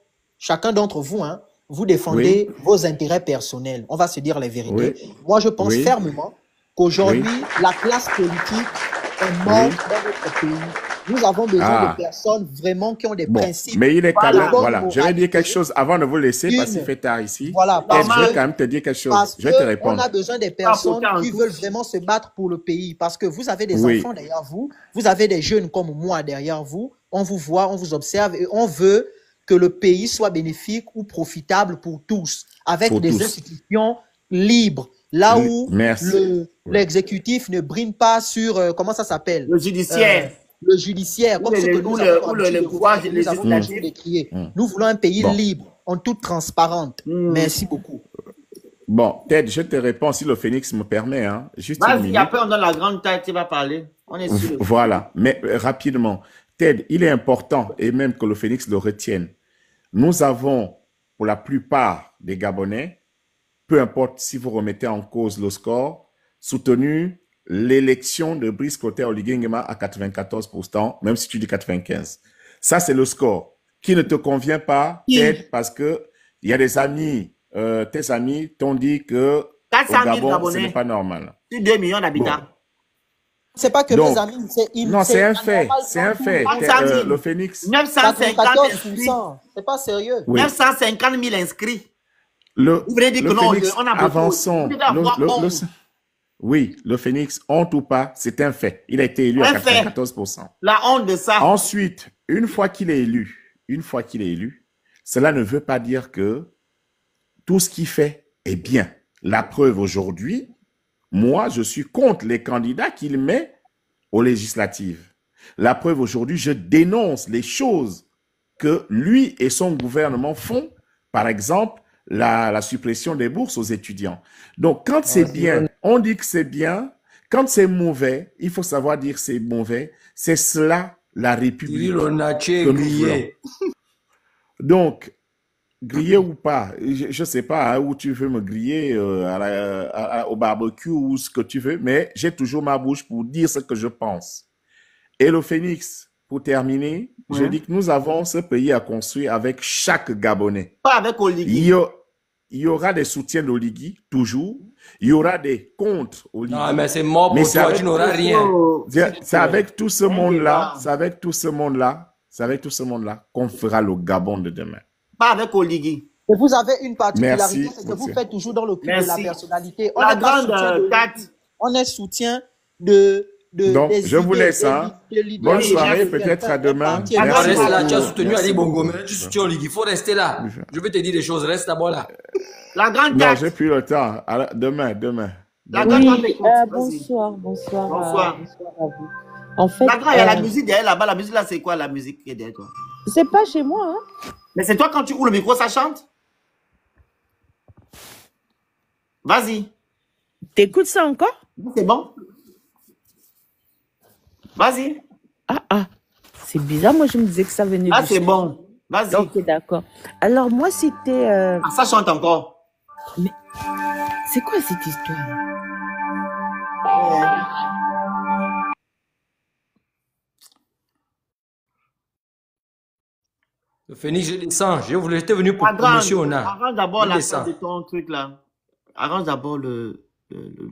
d'entre vous, hein, vous défendez vos intérêts personnels. On va se dire les vérités. Oui. Moi, je pense fermement qu'aujourd'hui, la classe politique est morte dans notre pays. Nous avons besoin de personnes vraiment qui ont des principes. Mais il est quand même, voilà, je vais dire quelque chose avant de vous laisser parce qu'il fait tard ici. Voilà, je vais quand même te dire quelque chose. Je vais te répondre. On a besoin des personnes qui veulent vraiment se battre pour le pays parce que vous avez des enfants derrière vous, vous avez des jeunes comme moi derrière vous, on vous voit, on vous observe et on veut que le pays soit bénéfique ou profitable pour tous, avec des institutions libres, là où l'exécutif ne brime pas sur, comment ça s'appelle? Le judiciaire. Le judiciaire, comme ce que nous avons décrié. Nous voulons un pays libre, en toute transparente. Merci beaucoup. Bon, Ted, je te réponds si le Phénix me permet. Hein. Juste vas-y, après on donne la grande taille, tu vas parler. On est sûr. Voilà, mais rapidement. Ted, il est important, et même que le Phénix le retienne. Nous avons, pour la plupart des Gabonais, peu importe si vous remettez en cause le score, soutenu l'élection de Brice Clotaire Oligui Nguema à 94%, même si tu dis 95%. Ça, c'est le score qui ne te convient pas, Ted, parce que il y a des amis, tes amis t'ont dit que 400 000 au Gabon, Gabonais, ce n'est pas normal. sur 2 millions d'habitants. Bon. C'est pas que mes amis, non, c'est un fait, c'est un fait. Le Phénix. 950 inscrits. C'est pas sérieux. 950 000 inscrits. Vous voulez dire que non, on a avançons. Oui, le Phénix, honte ou pas, c'est un fait. Il a été élu à 94%. La honte de ça. Ensuite, une fois qu'il est élu, cela ne veut pas dire que tout ce qu'il fait est bien. La preuve aujourd'hui, moi, je suis contre les candidats qu'il met aux législatives. La preuve aujourd'hui, je dénonce les choses que lui et son gouvernement font. Par exemple, la suppression des bourses aux étudiants. Donc, quand c'est bien, on dit que c'est bien. Quand c'est mauvais, il faut savoir dire c'est mauvais. C'est cela, la République. Que nous voulons. Donc, griller ou pas, je ne sais pas hein, où tu veux me griller, au barbecue ou ce que tu veux, mais j'ai toujours ma bouche pour dire ce que je pense. Et le Phénix, pour terminer, je dis que nous avons ce pays à construire avec chaque Gabonais. Pas avec Oligui. Il y aura des soutiens d'Oligui, toujours. Il y aura des contre Oligui. Non, mais c'est mort pour toi, tu n'auras rien. C'est avec tout ce monde-là, qu'on fera le Gabon de demain. Pas avec Oligui. Et vous avez une particularité, c'est que vous faites toujours dans le cul de la personnalité. On est soutien de donc, je vous laisse. Bonne soirée, peut-être à demain. Merci. Reste là, tu as soutenu Ali Bongo, mais tu soutiens Oligui. Il faut rester là. Je vais te dire des choses, reste d'abord là. La grande Non, j'ai plus le temps. Alors, demain. La grande bonsoir à vous. En fait, la grande, il y a la musique derrière là-bas. La musique là, c'est quoi la musique qui est derrière toi? C'est pas chez moi. Hein. Mais c'est toi quand tu ouvres le micro, ça chante? Vas-y. T'écoutes ça encore? C'est bon. Vas-y. C'est bizarre, moi je me disais que ça venait du c'est bon. Vas-y. Ok, d'accord. Alors moi c'était... ça chante encore. Mais c'est quoi cette histoire? Le Phénix, je descends. J'étais venu pour monsieur Ona. Arrange d'abord la fin de ton truc là. Arrange d'abord le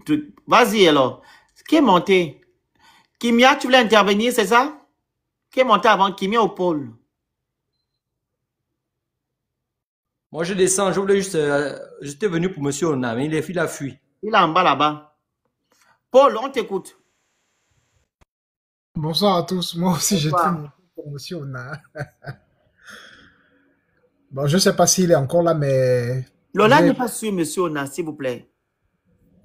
truc. Vas-y alors. Qui est monté? Kimia, tu voulais intervenir, c'est ça? Qui est monté avant Kimia ou Paul? Moi, je descends. Je voulais juste... J'étais venu pour monsieur Ona, mais il a fui. Il est en bas là-bas. Paul, on t'écoute. Bonsoir à tous. Moi aussi, j'étais pour monsieur Ona. Bon, je ne sais pas s'il est encore là, mais... Lola n'est pas sûr, monsieur Ona, s'il vous plaît.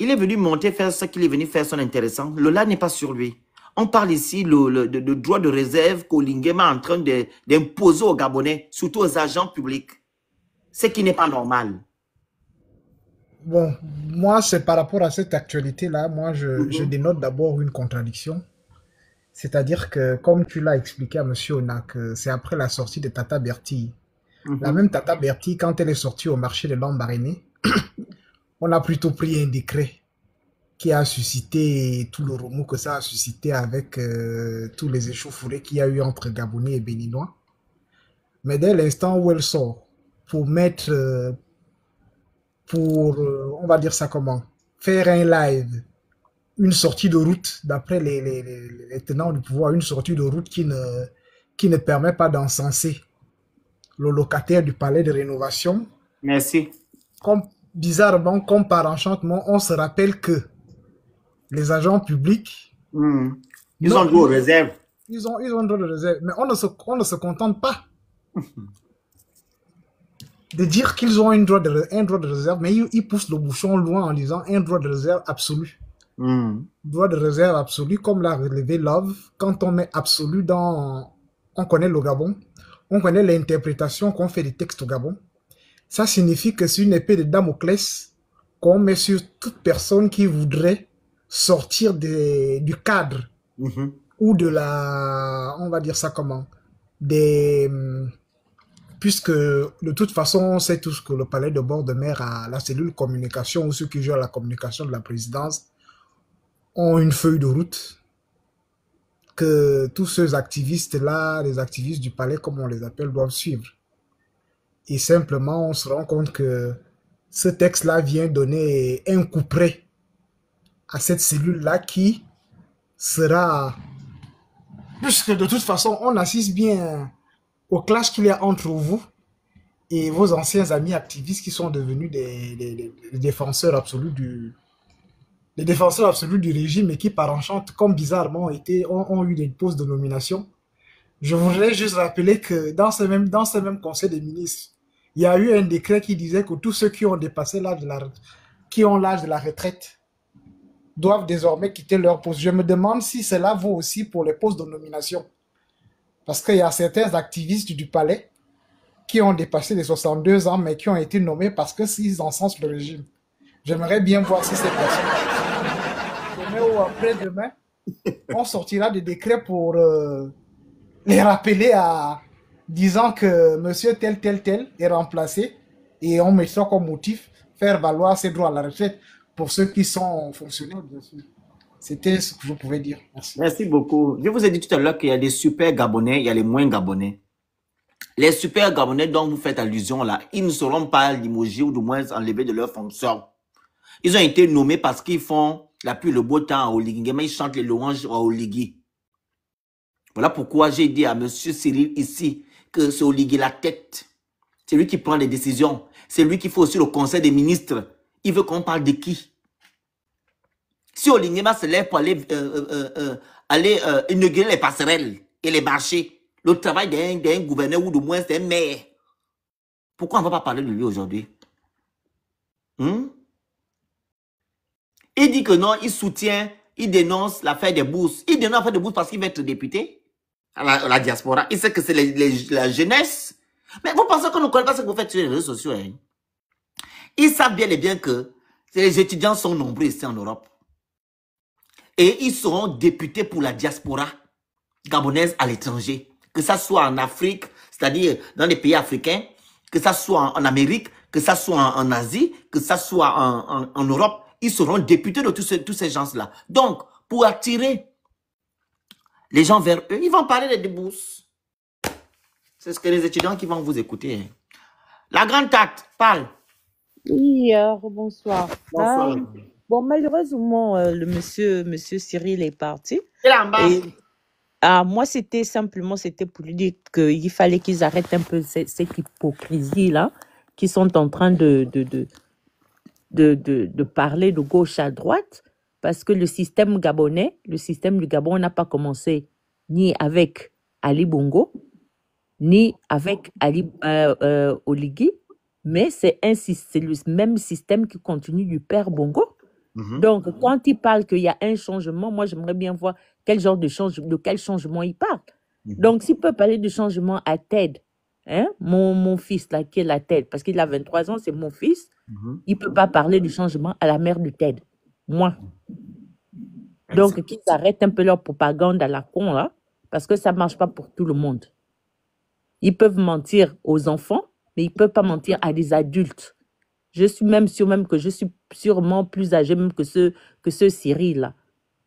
Il est venu monter faire ce qu'il est venu faire, son intéressant. Lola n'est pas sur lui. On parle ici de droit de réserve qu'Olingema est en train d'imposer aux Gabonais, surtout aux agents publics. Ce qui n'est pas normal. Bon, moi, c'est par rapport à cette actualité-là, moi, je dénote d'abord une contradiction. C'est-à-dire que, comme tu l'as expliqué à M. Onak, c'est après la sortie de Tata Berti. La même Tata Berti, quand elle est sortie au marché de Lambaréné, on a plutôt pris un décret qui a suscité tout le remous que ça a suscité avec tous les échauffourées qu'il y a eu entre Gabonais et Béninois. Mais dès l'instant où elle sort, pour mettre, on va dire ça comment, faire un live, une sortie de route, d'après les tenants du pouvoir, une sortie de route qui ne permet pas d'encenser le locataire du palais de rénovation. Merci. Bizarrement, comme par enchantement, on se rappelle que les agents publics... Ils ont droit aux réserves. Ils ont droit de réserve. Mais on ne se contente pas de dire qu'ils ont un droit de réserve, mais ils poussent le bouchon loin en disant un droit de réserve absolu. Droit de réserve absolu, comme l'a relevé Love. Quand on met absolu dans... On connaît le Gabon, on connaît l'interprétation qu'on fait des textes au Gabon. Ça signifie que c'est une épée de Damoclès qu'on met sur toute personne qui voudrait sortir du cadre ou de la... On va dire ça comment, puisque de toute façon, on sait tous que le palais de bord de mer a la cellule communication ou ceux qui jouent à la communication de la présidence ont une feuille de route que tous ces activistes-là, les activistes du palais, comme on les appelle, doivent suivre. Et simplement, on se rend compte que ce texte-là vient donner un couperet à cette cellule-là qui sera... Puisque de toute façon, on assiste bien au clash qu'il y a entre vous et vos anciens amis activistes qui sont devenus des défenseurs absolus du régime et qui, par enchante, comme bizarrement, ont eu des postes de nomination. Je voudrais juste rappeler que dans ce même conseil des ministres, il y a eu un décret qui disait que tous ceux qui ont dépassé l'âge de la retraite doivent désormais quitter leur poste. Je me demande si cela vaut aussi pour les postes de nomination. Parce qu'il y a certains activistes du palais qui ont dépassé les 62 ans, mais qui ont été nommés parce qu'ils encensent le régime. J'aimerais bien voir si ces personnes, demain ou après-demain, on sortira des décrets pour les rappeler disant que monsieur tel est remplacé et on mettra comme motif faire valoir ses droits à la retraite pour ceux qui sont fonctionnaires, bien sûr. C'était ce que je pouvais dire. Merci. Merci beaucoup. Je vous ai dit tout à l'heure qu'il y a des super Gabonais, il y a les moins Gabonais. Les super Gabonais dont vous faites allusion là, ils ne seront pas limogés ou du moins enlevés de leur fonction. Ils ont été nommés parce qu'ils font la pluie le beau temps à Oligui, mais ils chantent les louanges à Oligui. Voilà pourquoi j'ai dit à M. Cyril ici que c'est Oligui la tête. C'est lui qui prend les décisions. C'est lui qui fait aussi le conseil des ministres. Il veut qu'on parle de qui? Si Olingema se lève pour aller inaugurer les passerelles et les marchés, le travail d'un gouverneur ou du moins d'un maire, pourquoi on ne va pas parler de lui aujourd'hui? Il dit que non, il soutient, il dénonce l'affaire des bourses. Il dénonce l'affaire des bourses parce qu'il va être député à la diaspora. Il sait que c'est la jeunesse. Mais vous pensez qu'on ne connaît pas ce que vous faites sur les réseaux sociaux, hein? Ils savent bien et bien que les étudiants sont nombreux ici en Europe. Et ils seront députés pour la diaspora gabonaise à l'étranger. Que ça soit en Afrique, c'est-à-dire dans les pays africains, que ça soit en Amérique, que ça soit en Asie, que ça soit en Europe, ils seront députés de tous ces gens-là. Donc, pour attirer les gens vers eux, ils vont parler des bourses. C'est ce que les étudiants qui vont vous écouter. La grande tante, parle. Oui, bonsoir. Bonsoir. Bon, malheureusement, le monsieur Cyril est parti. Il est en bas. Moi, c'était pour lui dire qu'il fallait qu'ils arrêtent un peu cette hypocrisie-là, qui sont en train de parler de gauche à droite, parce que le système du Gabon n'a pas commencé ni avec Ali Bongo, ni avec Oligui, mais c'est le même système qui continue du père Bongo. Donc, quand il parle qu'il y a un changement, moi, j'aimerais bien voir quel genre de quel changement il parle. Donc, s'il peut parler de changement à Ted, hein, mon fils, là, qui est la Ted, parce qu'il a 23 ans, c'est mon fils, il ne peut pas parler du changement à la mère de Ted. Moi. Donc, qu'ils arrêtent un peu leur propagande à la con, là, parce que ça ne marche pas pour tout le monde. Ils peuvent mentir aux enfants, mais ils ne peuvent pas mentir à des adultes. Je suis même sûre que je suis sûrement plus âgée même que ce Cyril-là.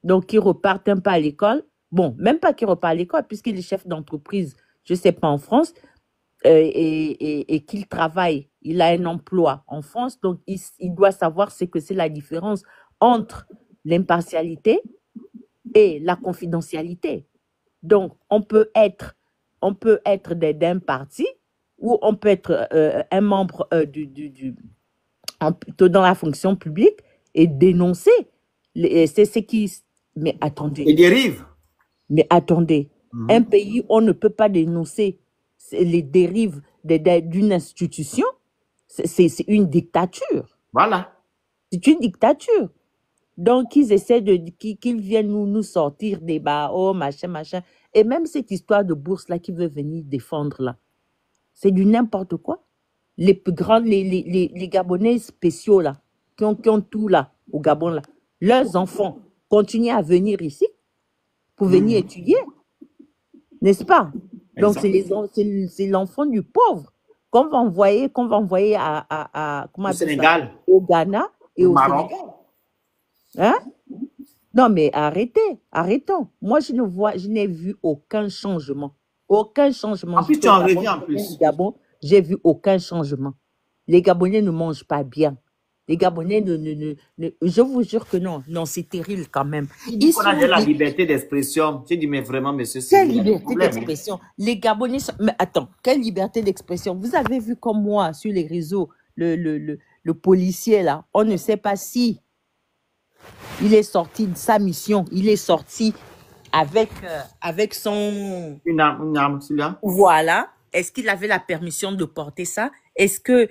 Donc, ils repartent un peu à l'école. Bon, même pas qu'il repart à l'école, puisqu'il est chef d'entreprise, je ne sais pas, en France, et qu'il travaille. Il a un emploi en France, donc il doit savoir ce que c'est la différence entre l'impartialité et la confidentialité. Donc, on peut être d'un parti ou on peut être un membre dans la fonction publique et dénoncer. C'est ce qui... Mais attendez. Les dérives. Mais attendez. Un pays, on ne peut pas dénoncer les dérives d'une institution. C'est une dictature. Voilà. C'est une dictature. Donc, ils essaient qu'ils viennent nous sortir des oh, machin. Et même cette histoire de bourse là qui veut venir défendre là, c'est du n'importe quoi. Les plus grands, les Gabonais spéciaux là, qui ont tout là, au Gabon là, leurs enfants continuent à venir ici pour venir étudier. N'est-ce pas? Donc, c'est l'enfant du pauvre qu'on va envoyer au Sénégal, au Ghana et au Sénégal. Hein? Non, mais arrêtons. Moi, je n'ai vu aucun changement. Aucun changement. En plus, tu en reviens en plus. Gabon, j'ai vu aucun changement. Les Gabonais ne mangent pas bien. Les Gabonais je vous jure que non. Non, c'est terrible quand même. On a de la liberté d'expression. Tu dis, mais vraiment, monsieur, c'est quelle liberté d'expression? Les Gabonais sont... Mais attends, quelle liberté d'expression? Vous avez vu comme moi, sur les réseaux, le policier, là, on ne sait pas si il est sorti de sa mission. Il est sorti avec son... Une arme, celui-là. Voilà. Est-ce qu'il avait la permission de porter ça? Est-ce que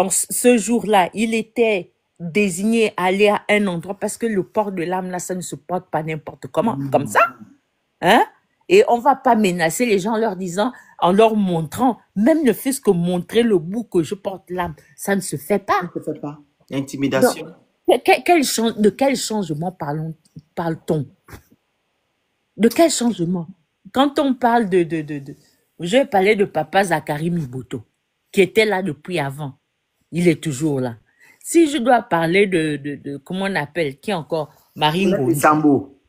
ce jour-là, il était désigné à aller à un endroit parce que le port de l'arme, là, ça ne se porte pas n'importe comment, comme ça? Hein? Et on ne va pas menacer les gens en leur disant, en leur montrant, même ne fût-ce que montrer le bout que je porte l'arme. Ça ne se fait pas. Ça ne se fait pas. Intimidation. De quel changement parle-t-on? De quel changement? Quand on parle je vais parler de papa Zachary Miboto, qui était là depuis avant. Il est toujours là. Si je dois parler de comment on appelle, qui encore? Marie Misambo.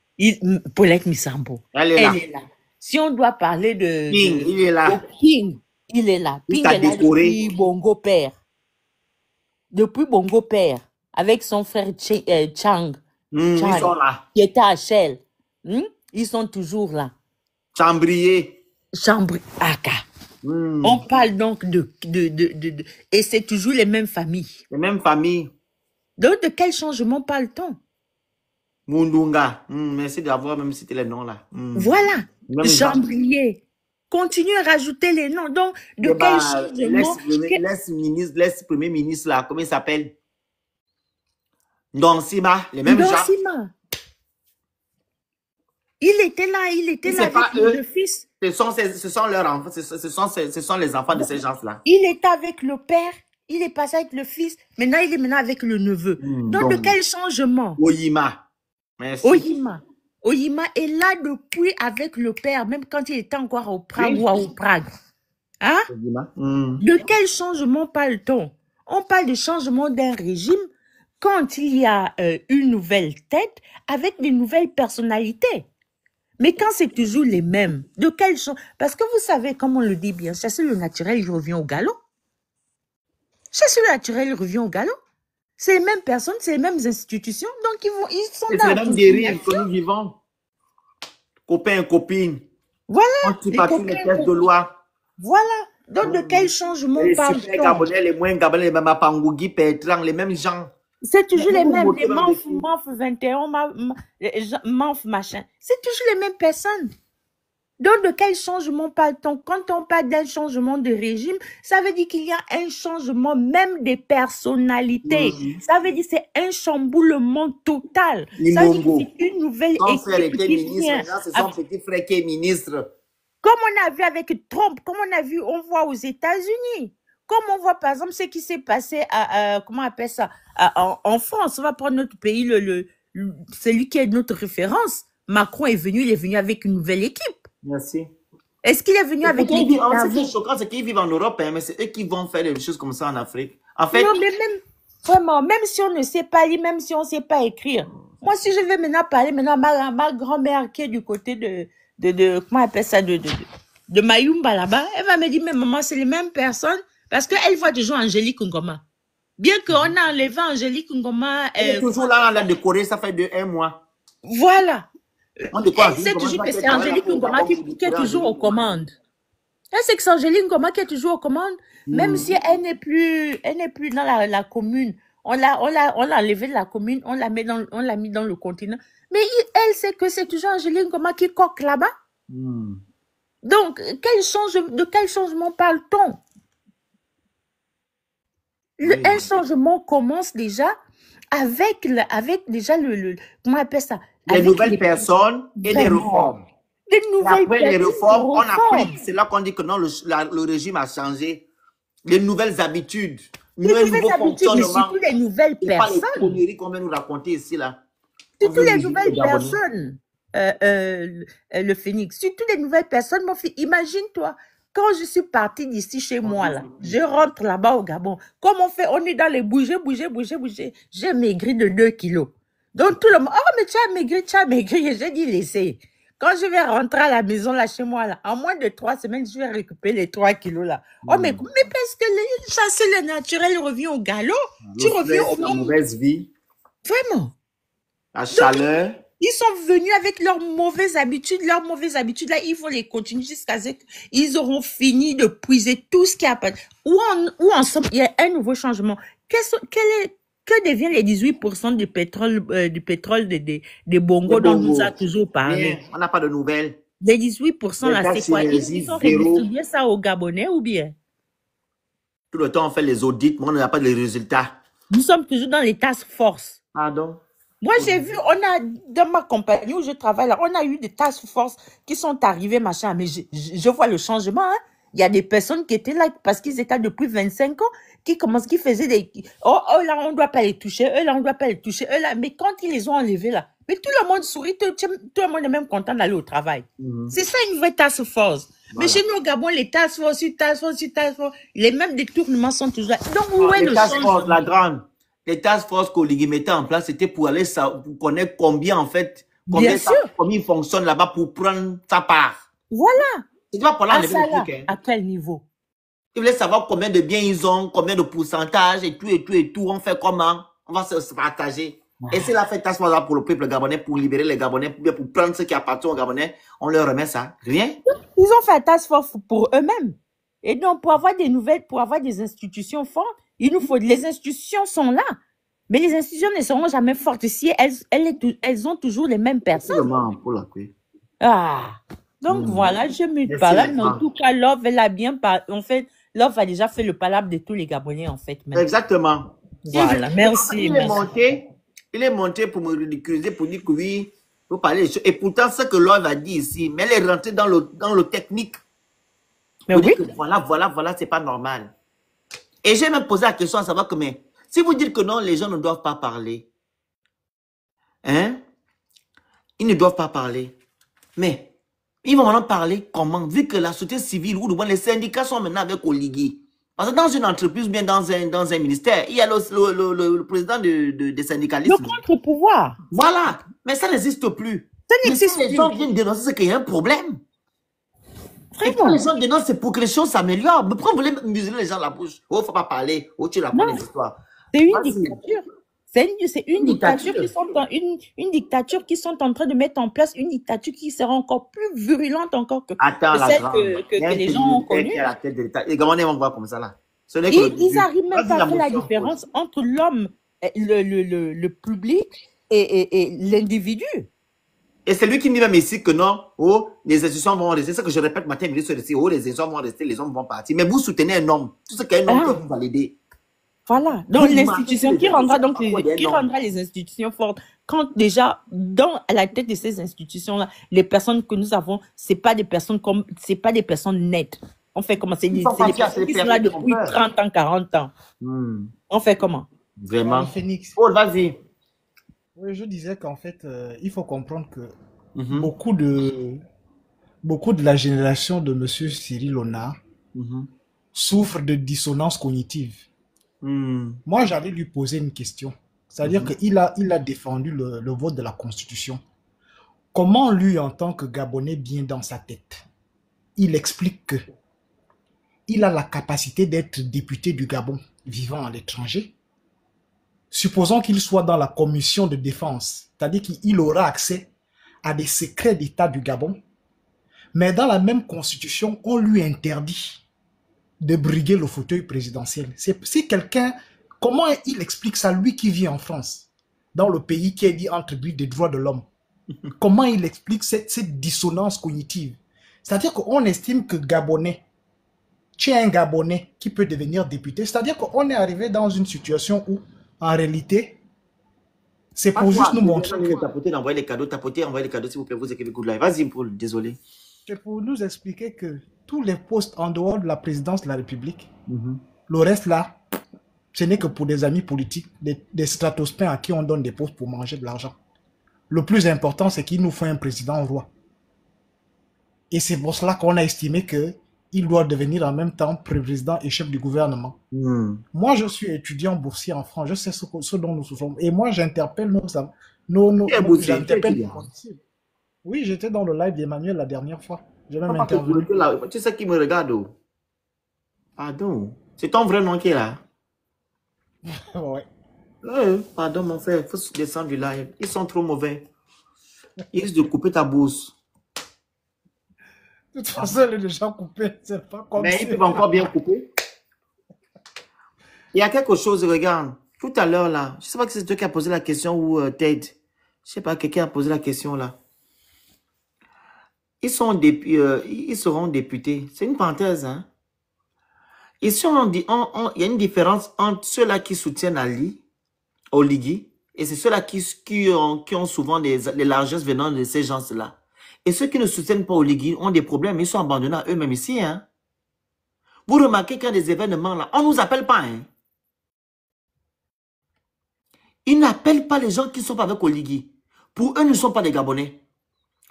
Paulette Misambo. Elle est là. Si on doit parler de Ping, il est là. Ping, il est là. Ping est là depuis Bongo Père. Depuis Bongo Père. Avec son frère Chang. Ils sont là. Qui était à Shell. Ils sont toujours là. Aka. On parle donc et c'est toujours les mêmes familles. Les mêmes familles. Donc, de quel changement parle-t-on? Mundunga. Merci d'avoir même cité les noms là. Voilà. Chambrier. Continuez à rajouter les noms. Donc, de quel changement? L'ex-premier ministre là, comment il s'appelle? Ndonsima, les mêmes gens. Il était là avec le fils. Ce sont leurs enfants, ce sont les enfants de ces gens-là. Il était avec le père, il est passé avec le fils, maintenant il est avec le neveu. Donc de quel changement? Oyima. Merci. Oyima est là depuis avec le père, même quand il était encore au Prague ou au Prague. Hein? De quel changement parle-t-on? On parle de changement d'un régime quand il y a une nouvelle tête avec des nouvelles personnalités. Mais quand c'est toujours les mêmes, de quel changement? Parce que vous savez, comme on le dit bien, chasser le naturel, il revient au galop. Chasser le naturel, il revient au galop. C'est les mêmes personnes, c'est les mêmes institutions, donc ils sont là. C'est les mêmes dérives que nous vivons. Copains, copines. Voilà. On ne pas tous les tests de loi. Voilà. Donc de quel changement parle-t-on? Les Gabonais, les moins Gabonais, les mêmes Apangougi, Pétran, les mêmes gens. C'est toujours les mêmes, les Manf 21, Manf machin. C'est toujours les mêmes personnes. Donc, de quel changement parle-t-on? Quand on parle d'un changement de régime, ça veut dire qu'il y a un changement même des personnalités. Ça veut dire que c'est un chamboulement total. Ça veut dire que c'est une nouvelle équipe qui vient. C'est son petit frère qui est ministre. Comme on a vu avec Trump, comme on voit aux États-Unis. Comme on voit, par exemple, ce qui s'est passé comment on appelle ça, en France. On va prendre notre pays, celui qui est notre référence. Macron est venu avec une nouvelle équipe. Merci. Est-ce qu'il est venu avec l'équipe? Ce qui est choquant, c'est qu'ils vivent en Europe, hein, mais c'est eux qui vont faire des choses comme ça en Afrique. En fait, non, mais vraiment, même si on ne sait pas lire, même si on ne sait pas écrire. Moi, si je vais maintenant parler ma grand-mère qui est du côté comment on appelle ça, de Mayumba là-bas, elle va me dire, mais maman, c'est les mêmes personnes, parce qu'elle voit toujours Angélique Ngoma. Bien qu'on a enlevé Angélique Ngoma. Elle est toujours là, elle a décoré, ça fait 1 mois. Voilà. Elle sait toujours que c'est Angélique Ngoma qui est toujours aux commandes. Elle sait que c'est Angélique Ngoma qui est toujours aux commandes, même si elle n'est plus dans la commune. On l'a enlevée de la commune, on l'a mis dans le continent. Mais elle sait que c'est toujours Angélique Ngoma qui coque là-bas. Donc, de quel changement parle-t-on? Un changement commence déjà avec déjà comment on appelle ça? Les nouvelles personnes et des réformes. Des nouvelles Après les réformes, on applique. C'est là qu'on dit que non, le régime a changé. Les nouvelles habitudes. Les nouvelles habitudes, mais surtout les nouvelles personnes. Pas les conneries qu'on vient nous raconter ici, là. Surtout les nouvelles personnes. Le Phénix. Surtout les nouvelles personnes, mon fils. Imagine-toi. Quand je suis partie d'ici chez moi, là, je rentre là-bas au Gabon. Comme on fait, on est dans les bouger. J'ai maigri de 2 kilos. Donc tout le monde, oh mais tu as maigri. Et j'ai dit laissez. Quand je vais rentrer à la maison là chez moi, là, en moins de 3 semaines, je vais récupérer les 3 kilos là. Oh mais parce que chasser le naturel revient au galop. Tu reviens au la mauvaise vie. Vraiment. La chaleur. Donc, ils sont venus avec leurs mauvaises habitudes. Leurs mauvaises habitudes, là, il faut les continuer jusqu'à ce qu'ils auront fini de puiser tout ce qui a pas. Où ensemble, il y a un nouveau changement. Que devient les 18% du pétrole des Bongo dont on nous a toujours parlé? On n'a pas de nouvelles. Les 18% là, c'est quoi? Ils ont redistribué ça aux Gabonais ou bien? Tout le temps, on fait les audits, mais on n'a pas de résultats. Nous sommes toujours dans les task force. Pardon? Moi, j'ai vu, dans ma compagnie où je travaille, là, on a eu des task force qui sont arrivés, machin, mais je vois le changement, hein. Il y a des personnes qui étaient là parce qu'ils étaient depuis 25 ans, qui faisaient des... Oh, là, on ne doit pas les toucher, eux, là, on ne doit pas les toucher, eux, là. Mais quand ils les ont enlevés, là, mais tout le monde sourit, tout le monde est même content d'aller au travail. C'est ça une vraie task force. Voilà. Mais chez nous, au Gabon, les task force, les mêmes détournements sont toujours là. Donc, où est le changement? La grande. Les task force qu'Oligui mettait en place, c'était pour aller pour connaître combien, en fait, combien il fonctionne là-bas pour prendre sa part. Voilà. C'est pas pour l'enlever le truc, hein. À quel niveau? Ils voulaient savoir combien de biens ils ont, combien de pourcentage et tout. On fait comment? On va se partager. Et c'est la fête task force là pour le peuple gabonais, pour libérer les Gabonais, pour prendre ce qui appartient aux Gabonais. On leur remet ça. Rien. Ils ont fait un task force pour eux-mêmes. Et donc, pour avoir des nouvelles, pour avoir des institutions fortes, il nous faut, les institutions sont là, mais les institutions ne seront jamais fortes si elles ont toujours les mêmes personnes. Donc voilà, je me parle, mais en tout cas, Love, elle a bien parlé. En fait, Love a déjà fait le palabre de tous les Gabonais, en fait. Même. Exactement. Voilà, merci. Il est monté pour me ridiculiser, pour dire que oui, vous parlez des choses. Et pourtant, ce que Love a dit ici, mais elle est rentrée dans le technique. Mais oui. Voilà, c'est pas normal. Et j'ai même posé la question à savoir que, mais, si vous dites que non, les gens ne doivent pas parler, hein, ils ne doivent pas parler, mais, ils vont maintenant parler comment, vu que la société civile, ou les syndicats sont maintenant avec Oligui. Parce que dans une entreprise, bien dans un ministère, il y a le président des syndicalistes. Le contre-pouvoir. Voilà, mais ça n'existe plus. Ça n'existe plus. Les gens viennent dénoncer, c'est qu'il y a un problème. Et quand les gens dénoncent, c'est pour que les choses s'améliorent. Mais pourquoi vous voulez museler les gens la bouche? Oh, faut pas parler. Oh, tu racontes des histoires. C'est une dictature. C'est une dictature qui sont en train de mettre en place, une dictature qui sera encore plus virulente encore que celle que les gens ont connue. Les Gabonais vont voir comme ça là. Ils arrivent même pas à faire la différence entre l'homme, le public et l'individu. Et c'est lui qui me dit même ici que non, oh, les institutions vont rester. C'est ce que je répète matin, ministre ici, oh, les institutions vont rester, les hommes vont partir. Mais vous soutenez un homme. Tout ce qu'un homme peut vous valider. Voilà. Donc, l'institution qui rendra les institutions fortes. Quand déjà, à la tête de ces institutions-là, les personnes que nous avons, c'est pas des personnes nettes. On fait comment? C'est les personnes qui sont là depuis 30 ans, 40 ans. On fait comment? Vraiment. Phoenix. Oh, vas-y. Oui, je disais qu'en fait, il faut comprendre que beaucoup de la génération de M. Cyril Ona souffrent de dissonance cognitive. Moi, j'allais lui poser une question. C'est-à-dire qu'il a défendu le vote de la Constitution. Comment lui, en tant que Gabonais bien dans sa tête, il explique que il a la capacité d'être député du Gabon vivant à l'étranger? Supposons qu'il soit dans la commission de défense, c'est-à-dire qu'il aura accès à des secrets d'État du Gabon, mais dans la même constitution, on lui interdit de briguer le fauteuil présidentiel. Si quelqu'un, comment il explique ça, lui qui vit en France, dans le pays qui est dit entre guillemets des droits de l'homme? Comment il explique cette dissonance cognitive? C'est-à-dire qu'on estime que Gabonais, tu es un Gabonais qui peut devenir député, c'est-à-dire qu'on est arrivé dans une situation où en réalité, c'est pour juste nous montrer que... Tapoter, envoyer les cadeaux, s'il vous plaît, vous écrivez good live. Vas-y, Paul, désolé. C'est pour nous expliquer que tous les postes en dehors de la présidence de la République, le reste là, ce n'est que pour des amis politiques, des stratosphères à qui on donne des postes pour manger de l'argent. Le plus important, c'est qu'il nous faut un président roi. Et c'est pour cela qu'on a estimé que il doit devenir en même temps président et chef du gouvernement. Moi, je suis étudiant boursier en France. Je sais ce dont nous souffrons. Et moi, j'interpelle Oui, j'étais dans le live d'Emmanuel la dernière fois. J'ai même intervenu. Tu sais qui me regarde? Pardon. C'est ton vrai nom qui est là? Ouais. Pardon, mon frère. Il faut se descendre du live. Ils sont trop mauvais. Ils risquent de couper ta bourse. De toute façon, elle est déjà coupée. C'est pas comme mais ils peuvent encore bien couper. Il y a quelque chose, regarde. Tout à l'heure, là, je ne sais pas si c'est toi qui as posé la question ou Ted. Je ne sais pas, quelqu'un a posé la question, là. Ils seront députés. C'est une parenthèse, hein. Il y a une différence entre ceux-là qui soutiennent Ali, Oligui, et c'est ceux-là qui ont souvent les largesses venant de ces gens-là. Et ceux qui ne soutiennent pas Oligui ont des problèmes, ils sont abandonnés à eux-mêmes ici. Hein. Vous remarquez qu'il y a des événements là, on ne nous appelle pas. Hein. Ils n'appellent pas les gens qui ne sont pas avec Oligui. Pour eux, ils ne sont pas des Gabonais.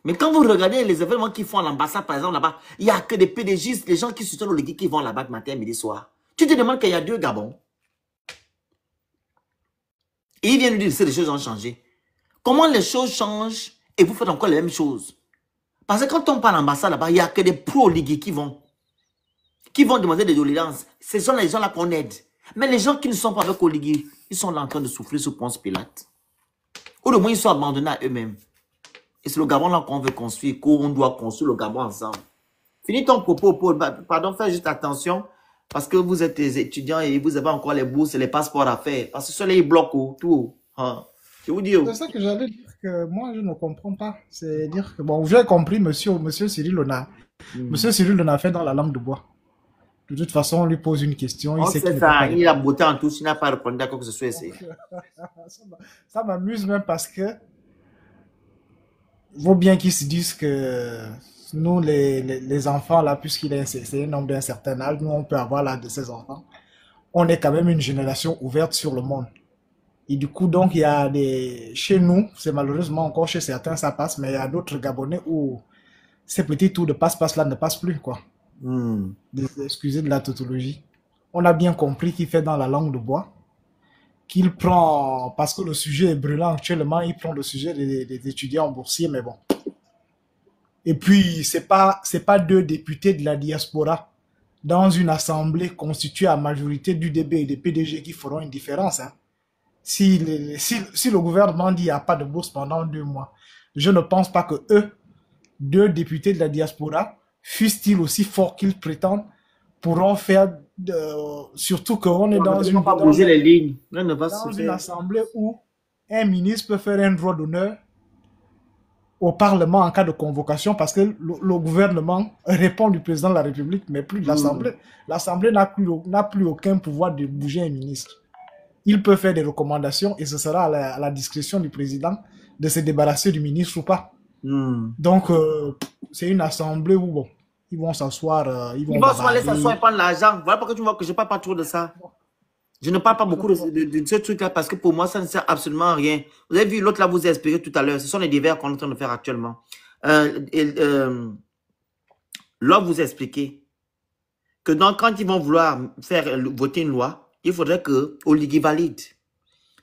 Mais quand vous regardez les événements qu'ils font à l'ambassade, par exemple, là-bas, il n'y a que des PDG, les gens qui soutiennent Oligui qui vont là-bas matin, midi, soir. Tu te demandes qu'il y a 2 Gabons. Et ils viennent nous dire que les choses ont changé. Comment les choses changent et vous faites encore les mêmes choses? Parce que quand on parle à l'ambassade là-bas, il n'y a que des pro-Oligui qui vont demander des doléances. Ce sont les gens là qu'on aide. Mais les gens qui ne sont pas avec Oligui, ils sont là en train de souffrir sous Ponce Pilate. Ou au moins ils sont abandonnés à eux-mêmes. Et c'est le Gabon là qu'on veut construire, qu'on doit construire le Gabon ensemble. Finis ton propos, Paul. Pardon, fais juste attention. Parce que vous êtes des étudiants et vous avez encore les bourses et les passeports à faire. Parce que ceux-là, ils bloquent tout. Hein. Je vous dis. C'est ça que j'allais dire que moi, je ne comprends pas. C'est dire que, bon, j'ai compris, monsieur Cyril Ona. Monsieur Cyril Ona fait dans la langue de bois. De toute façon, on lui pose une question. Il sait ça. Il a botté en touche. Il n'a pas répondu à quoi que ce soit. Ça m'amuse même parce que vaut bien qu'ils se disent que nous, les enfants, là, puisqu'il c'est un homme d'un certain âge, nous, on peut avoir l'âge de ces enfants. On est quand même une génération ouverte sur le monde. Et du coup, donc, il y a chez nous, c'est malheureusement encore chez certains, ça passe, mais il y a d'autres Gabonais où ces petits tours de passe-passe là ne passent plus, quoi. Excusez de la tautologie. On a bien compris qu'il fait dans la langue de bois, qu'il prend, parce que le sujet est brûlant actuellement, il prend le sujet des étudiants boursiers, mais bon. Et puis, c'est pas 2 députés de la diaspora dans une assemblée constituée à majorité du DB et des PDG qui feront une différence, hein. Si le gouvernement dit qu'il n'y a pas de bourse pendant 2 mois, je ne pense pas que eux, 2 députés de la diaspora, fussent-ils aussi forts qu'ils prétendent, pourront faire, surtout qu'on est dans une assemblée où un ministre peut faire un droit d'honneur au Parlement en cas de convocation parce que le gouvernement répond du président de la République, mais plus de l'Assemblée. L'Assemblée n'a plus aucun pouvoir de bouger un ministre. Il peut faire des recommandations et ce sera à la discrétion du président de se débarrasser du ministre ou pas. Donc, c'est une assemblée où, bon, ils vont s'asseoir, ils vont aller s'asseoir et prendre l'argent. Voilà pourquoi tu vois que je ne parle pas trop de ça. Je ne parle pas beaucoup de ce truc-là parce que pour moi, ça ne sert absolument à rien. Vous avez vu, l'autre là vous a expliqué tout à l'heure. Ce sont les divers qu'on est en train de faire actuellement. L'autre vous a expliqué que quand ils vont vouloir faire voter une loi, il faudrait que Oligui valide.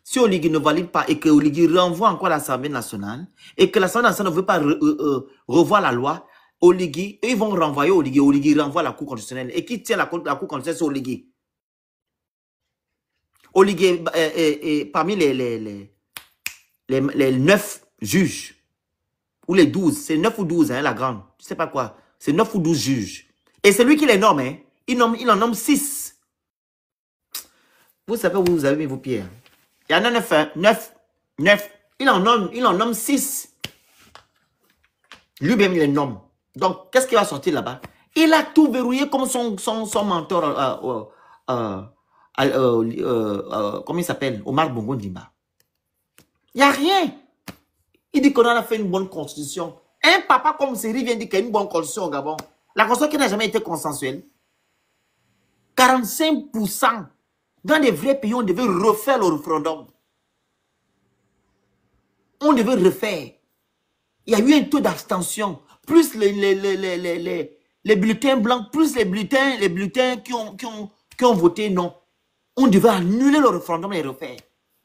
Si Oligui ne valide pas et que Oligui renvoie encore à l'Assemblée nationale et que l'Assemblée nationale ne veut pas revoir la loi, Oligui, ils vont renvoyer Oligui. Oligui renvoie à la Cour constitutionnelle. Et qui tient la Cour constitutionnelle, c'est Oligui. Oligui est parmi les 9 juges, ou les 12, c'est 9 ou 12, hein, la grande, je ne sais pas quoi, c'est 9 ou 12 juges. Et c'est lui qui les nomme, hein. Il en nomme 6. Vous savez où vous avez mis vos pieds. Il y en a 9, hein, 9. Il en nomme 6. Lui-même, il les nomme. Donc, qu'est-ce qui va sortir là-bas? Il a tout verrouillé comme son mentor, comment il s'appelle? Omar Bongo Ndimba. Il n'y a rien. Il dit qu'on a fait une bonne constitution. Un papa comme Seri vient dire qu'il y a une bonne constitution au Gabon. La constitution qui n'a jamais été consensuelle. 45%. Dans les vrais pays, on devait refaire le référendum. On devait refaire. Il y a eu un taux d'abstention. Plus les bulletins blancs, plus les bulletins qui ont voté non. On devait annuler le référendum et refaire.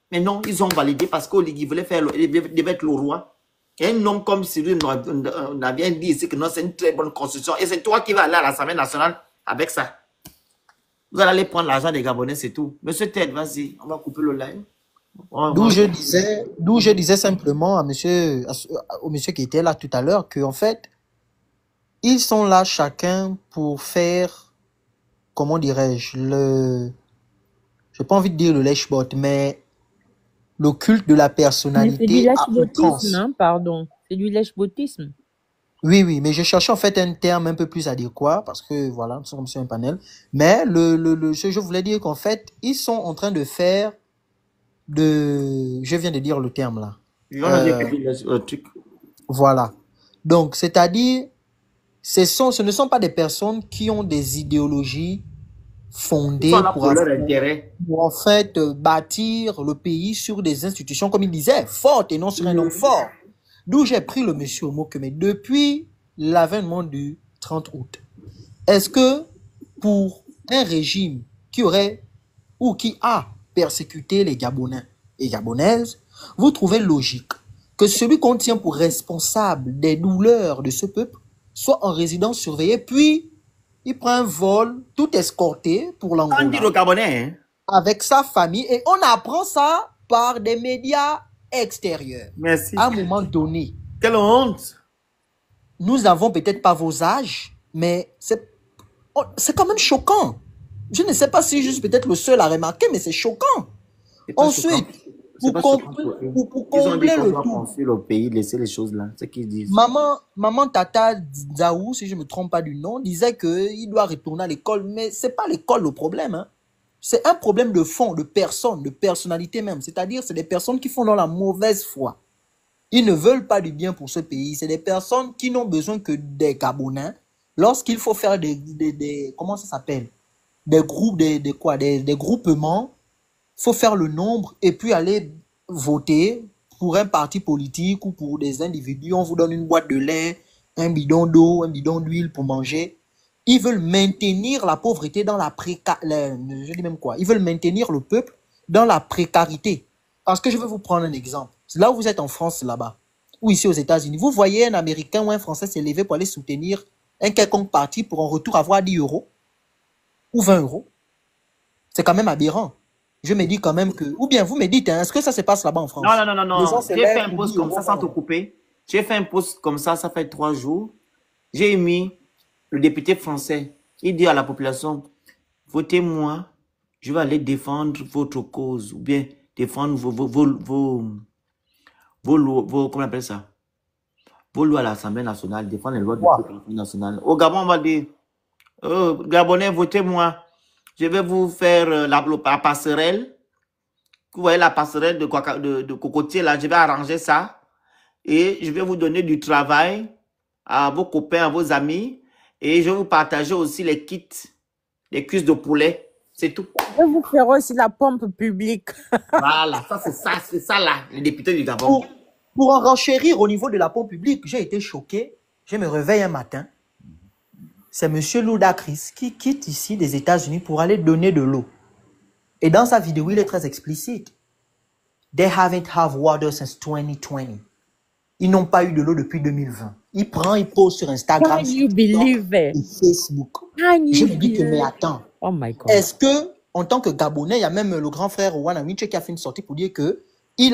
Mais non, ils ont validé parce qu'Oligui devait être le roi. Et un homme comme Cyril, on a bien dit ici que non, c'est une très bonne constitution. Et c'est toi qui vas aller à l'Assemblée nationale avec ça. Vous allez aller prendre l'argent des Gabonais, c'est tout. Monsieur Ted, vas-y, on va couper le live. D'où je disais simplement au monsieur qui était là tout à l'heure qu'en fait, ils sont là chacun pour faire, comment dirais-je, j'ai pas envie de dire le lèche-bot, mais le culte de la personnalité. C'est du lèche-botisme, hein, pardon. C'est du lèche-botisme. Oui, mais je cherchais en fait un terme un peu plus adéquat parce que voilà, nous sommes sur un panel. Mais je voulais dire qu'en fait, ils sont en train de faire je viens de dire le terme là. Voilà. Donc, c'est-à-dire, ce ne sont pas des personnes qui ont des idéologies fondées pour en fait bâtir le pays sur des institutions, comme il disait, fortes et non sur un homme fort. D'où j'ai pris le monsieur Omokeme depuis l'avènement du 30 août. Est-ce que pour un régime qui aurait ou qui a persécuté les Gabonais et Gabonaises, vous trouvez logique que celui qu'on tient pour responsable des douleurs de ce peuple soit en résidence surveillée, puis il prend un vol tout escorté pour l'Angola avec sa famille et on apprend ça par des médias extérieurs. Merci. À un moment donné. Quelle honte! Nous n'avons peut-être pas vos âges, mais c'est quand même choquant. Je ne sais pas si je suis peut-être le seul à remarquer, mais c'est choquant. Ensuite, pour combler le tout, le pays, laisser les choses là, c'est qu'ils disent. Maman Tata Zaou, si je ne me trompe pas du nom, disait qu'il doit retourner à l'école, mais c'est pas l'école le problème, hein. C'est un problème de fond, de personne, de personnalité même. C'est-à-dire, c'est des personnes qui font dans la mauvaise foi. Ils ne veulent pas du bien pour ce pays. C'est des personnes qui n'ont besoin que des Gabonais. Lorsqu'il faut faire comment ça s'appelle? Des groupes, des groupements, il faut faire le nombre et puis aller voter pour un parti politique ou pour des individus. On vous donne une boîte de lait, un bidon d'eau, un bidon d'huile pour manger. Ils veulent maintenir la pauvreté dans la précarité. Je dis même quoi? Ils veulent maintenir le peuple dans la précarité. Parce que je vais vous prendre un exemple. Là où vous êtes en France, là-bas, ou ici aux États-Unis, vous voyez un Américain ou un Français s'élever pour aller soutenir un quelconque parti pour en retour avoir 10 € ou 20 €. C'est quand même aberrant. Je me dis quand même que... Ou bien vous me dites, hein, est-ce que ça se passe là-bas en France? Non. J'ai fait un post comme ça sans te couper. J'ai fait un post comme ça fait 3 jours. J'ai mis le député français. Il dit à la population, votez-moi, je vais aller défendre votre cause ou bien défendre comment on appelle ça? vos lois à l'Assemblée nationale, défendre les lois de l'Assemblée nationale. Au Gabon, on va dire, Gabonais, votez-moi. Je vais vous faire la passerelle. Vous voyez la passerelle de cocotier, là, je vais arranger ça. Et je vais vous donner du travail à vos copains, à vos amis. Et je vais vous partager aussi les kits, les cuisses de poulet. C'est tout. Je vais vous faire aussi la pompe publique. Voilà, c'est ça là, les députés du Gabon. Pour en renchérir au niveau de la pompe publique, j'ai été choqué. Je me réveille un matin. C'est M. Ludacris qui quitte ici des États-Unis pour aller donner de l'eau. Et dans sa vidéo, il est très explicite. They haven't have water since 2020. Ils n'ont pas eu de l'eau depuis 2020. Il prend, il pose sur Instagram, sur TikTok et Facebook. Je me dis que, mais attends, oh my God. Est-ce que, en tant que Gabonais, il y a même le grand frère Wana Winche qui a fait une sortie pour dire que il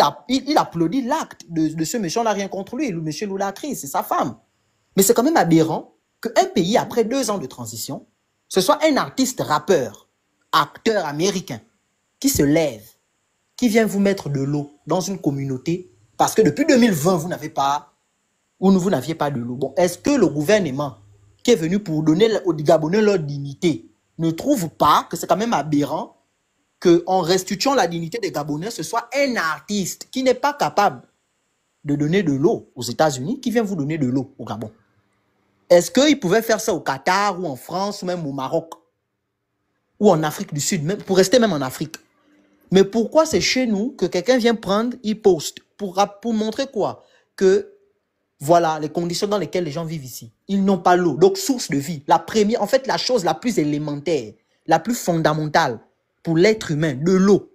applaudit l'acte de ce monsieur, on n'a rien contre lui, le monsieur Ludacris, c'est sa femme. Mais c'est quand même aberrant qu'un pays, après 2 ans de transition, ce soit un artiste rappeur, acteur américain, qui se lève, qui vient vous mettre de l'eau dans une communauté, parce que depuis 2020, vous n'aviez pas de l'eau. Bon, est-ce que le gouvernement qui est venu pour donner aux Gabonais leur dignité ne trouve pas que c'est quand même aberrant qu'en restituant la dignité des Gabonais, ce soit un artiste qui n'est pas capable de donner de l'eau aux États-Unis qui vient vous donner de l'eau au Gabon? Est-ce qu'il pouvait faire ça au Qatar ou en France ou même au Maroc ou en Afrique du Sud, même, pour rester même en Afrique? Mais pourquoi c'est chez nous que quelqu'un vient prendre, il poste pour montrer quoi? Que voilà les conditions dans lesquelles les gens vivent ici. Ils n'ont pas l'eau. Donc, source de vie. La première, en fait, la chose la plus élémentaire, la plus fondamentale pour l'être humain, de l'eau.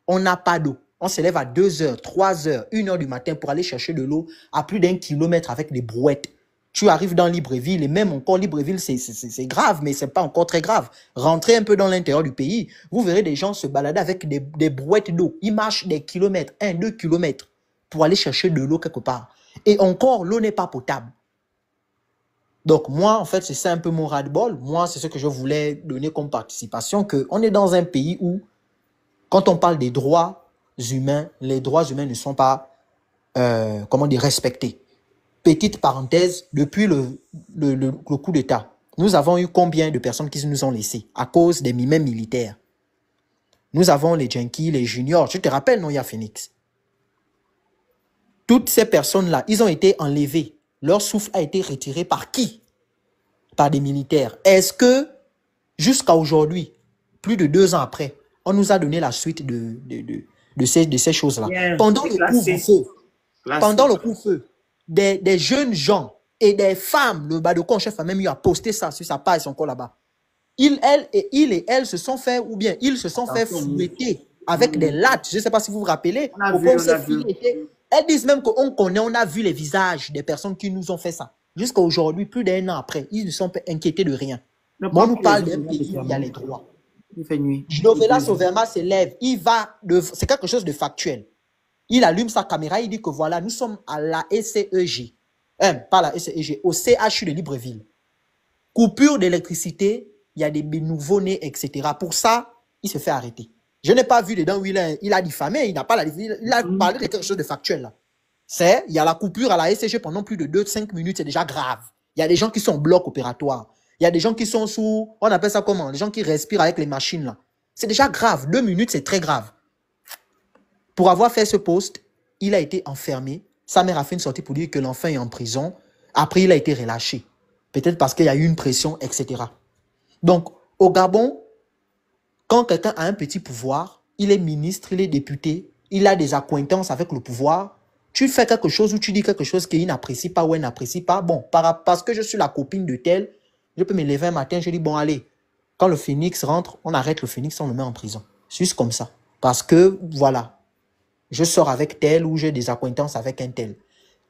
On n'a pas d'eau. On se lève à 2 h, 3 h, 1 h du matin pour aller chercher de l'eau à plus d'1 kilomètre avec des brouettes. Tu arrives dans Libreville, et même encore Libreville, c'est grave, mais c'est pas encore très grave. Rentrez un peu dans l'intérieur du pays, vous verrez des gens se balader avec des brouettes d'eau. Ils marchent des kilomètres, 1, 2 kilomètres pour aller chercher de l'eau quelque part. Et encore, l'eau n'est pas potable. Donc moi, en fait, c'est ça un peu mon ras-le-bol. Moi, c'est ce que je voulais donner comme participation, qu'on est dans un pays où, quand on parle des droits humains, les droits humains ne sont pas, comment dire, respectés. Petite parenthèse, depuis le coup d'État, nous avons eu combien de personnes qui nous ont laissés à cause des mêmes militaires? Nous avons les junkies, les juniors. Je te rappelle, non, il y a Phoenix. Toutes ces personnes-là, ils ont été enlevés. Leur souffle a été retiré par qui? Par des militaires. Est-ce que, jusqu'à aujourd'hui, plus de 2 ans après, on nous a donné la suite de ces choses-là? Yeah, pendant le couvre-feu, des jeunes gens et des femmes, le Badoko chef a même eu à poster ça sur sa page, ils sont encore là-bas. Il et elle se sont fait, ou bien ils se sont fait fouetter avec des lattes. Je ne sais pas si vous vous rappelez. Elles disent même qu'on connaît, on a vu les visages des personnes qui nous ont fait ça. Jusqu'à aujourd'hui, plus d'1 an après, ils ne sont pas inquiétés de rien. Moi, on nous parle d'un pays où il y a les droits. Il fait nuit. Novela Soverma s'élève, c'est quelque chose de factuel. Il allume sa caméra, il dit que voilà, nous sommes à la SCEG. Pas la SCEG, au CHU de Libreville. Coupure d'électricité, il y a des nouveaux-nés, etc. Pour ça, il se fait arrêter. Je n'ai pas vu dedans où il a diffamé, il a parlé de quelque chose de factuel là. Il y a la coupure à la SCG pendant plus de 2-5 minutes, c'est déjà grave. Il y a des gens qui sont en bloc opératoire. Il y a des gens qui sont sous, on appelle ça comment? Les gens qui respirent avec les machines là. C'est déjà grave. 2 minutes, c'est très grave. Pour avoir fait ce poste, il a été enfermé. Sa mère a fait une sortie pour dire que l'enfant est en prison. Après, il a été relâché. Peut-être parce qu'il y a eu une pression, etc. Donc, au Gabon, quand quelqu'un a un petit pouvoir, il est ministre, il est député, il a des accointances avec le pouvoir, tu fais quelque chose ou tu dis quelque chose qu'il n'apprécie pas ou elle n'apprécie pas, bon, parce que je suis la copine de tel, je peux me lever un matin, je dis, bon, allez, quand le phénix rentre, on arrête le phénix, on le met en prison. C'est juste comme ça. Parce que, voilà, je sors avec tel ou j'ai des accointances avec un tel.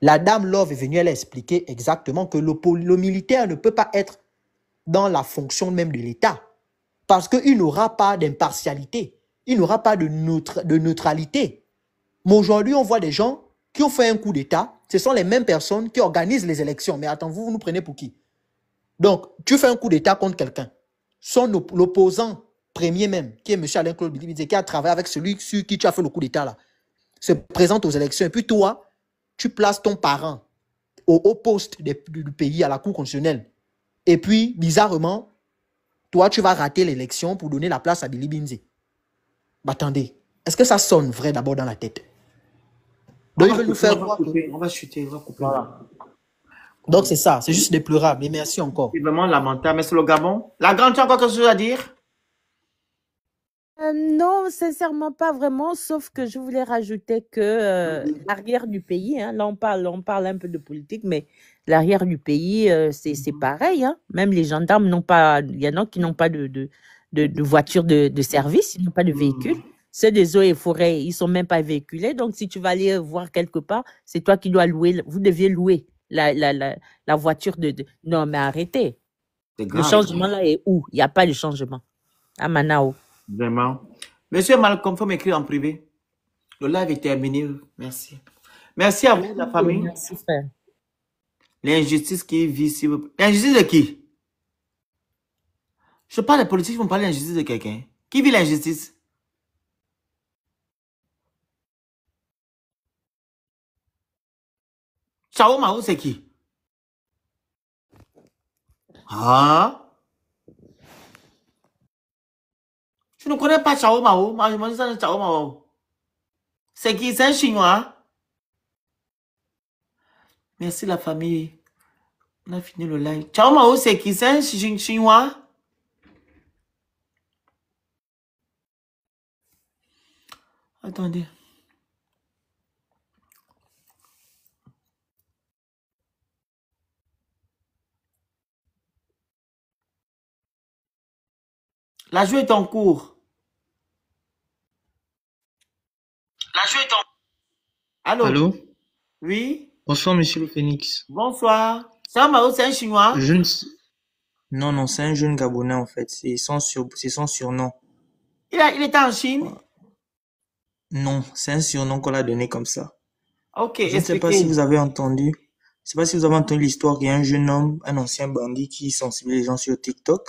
La dame Love est venue, elle a expliqué exactement que le militaire ne peut pas être dans la fonction même de l'État. Parce qu'il n'aura pas d'impartialité. Il n'aura pas de neutralité. Mais aujourd'hui, on voit des gens qui ont fait un coup d'État. Ce sont les mêmes personnes qui organisent les élections. Mais attends, vous nous prenez pour qui? Donc, tu fais un coup d'État contre quelqu'un. L'opposant premier même, qui est M. Alain-Claude Bilibidze, qui a travaillé avec celui sur qui tu as fait le coup d'État là, se présente aux élections. Et puis toi, tu places ton parent au haut poste du pays, à la Cour constitutionnelle. Et puis, bizarrement, toi, tu vas rater l'élection pour donner la place à Billy Binze. Bah, attendez, est-ce que ça sonne vrai d'abord dans la tête? Donc, ils veulent nous faire croire que... On va chuter, on va couper. Voilà. Donc, c'est ça, c'est juste déplorable. Mais merci encore. C'est vraiment lamentable. Mais c'est le Gabon. La grande, tu as encore quelque chose à dire? Non, sincèrement, pas vraiment, sauf que je voulais rajouter que l'arrière du pays, hein, là on parle un peu de politique, mais l'arrière du pays, c'est pareil. Hein. Même les gendarmes n'ont pas, il y en a qui n'ont pas de voiture de service, ils n'ont pas de véhicule. Ceux des eaux et forêts, ils sont même pas véhiculés. Donc, si tu vas aller voir quelque part, c'est toi qui dois louer, vous deviez louer la voiture Non, mais arrêtez. Le changement là est où? Il n'y a pas de changement. À Manao. Vraiment. Monsieur Malcolm, il faut m'écrire en privé. Le live est terminé. Merci. Merci à vous, la famille. Merci, frère. L'injustice qui vit sur vous. L'injustice de qui? Je parle de politique, vous me parlez de l'injustice de quelqu'un. Qui vit l'injustice? Chao Mao, c'est qui? Ah? Je ne connais pas Chao Mao. Moi, je me dis Chao Mao. C'est qui? C'est un Chinois? Merci la famille. On a fini le live. Chao Mao, c'est qui? C'est un Chinois? Attendez. La joue est en cours. La joue est en cours. Allô? Allô? Oui? Bonsoir, monsieur le Phénix. Bonsoir. Chao Mao, c'est un Chinois? Non, non, c'est un jeune Gabonais, en fait. C'est son surnom. Il était en Chine? Non, c'est un surnom qu'on l'a donné comme ça. Ok, je ne sais pas si vous avez entendu. Je sais pas si vous avez entendu l'histoire qu'il y a un jeune homme, un ancien bandit qui sensibilise les gens sur TikTok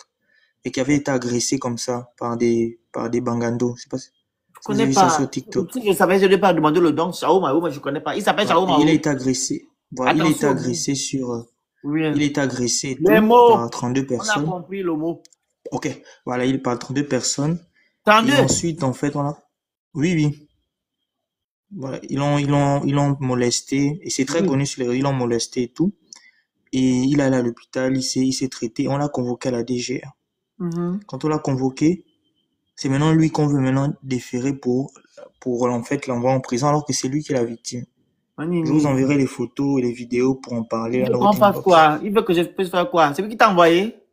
et qui avait été agressé comme ça par des bangandos. Je sais pas si vous avez vu ça sur TikTok. Si je savais, je ne vais pas demander le don Chao Mao, mais je ne connais pas. Il s'appelle Chao Mao. Il a été agressé. Voilà, il a été agressé sur... Oui. Il a été agressé par 32 personnes. On a compris le mot. Ok, voilà, il parle 32 personnes. 32? Et ensuite, en fait, on a... Oui. Voilà, ils l'ont molesté. Et c'est très connu sur les réseaux. Ils l'ont molesté et tout. Et il est allé à l'hôpital, il s'est traité. On l'a convoqué à la DGR. Quand on l'a convoqué, c'est maintenant lui qu'on veut maintenant déférer pour en fait l'envoyer en prison, alors que c'est lui qui est la victime. Je vous enverrai les photos et les vidéos pour en parler. Il veut faire quoi? Il veut que je puisse faire quoi? C'est lui qui t'a envoyé?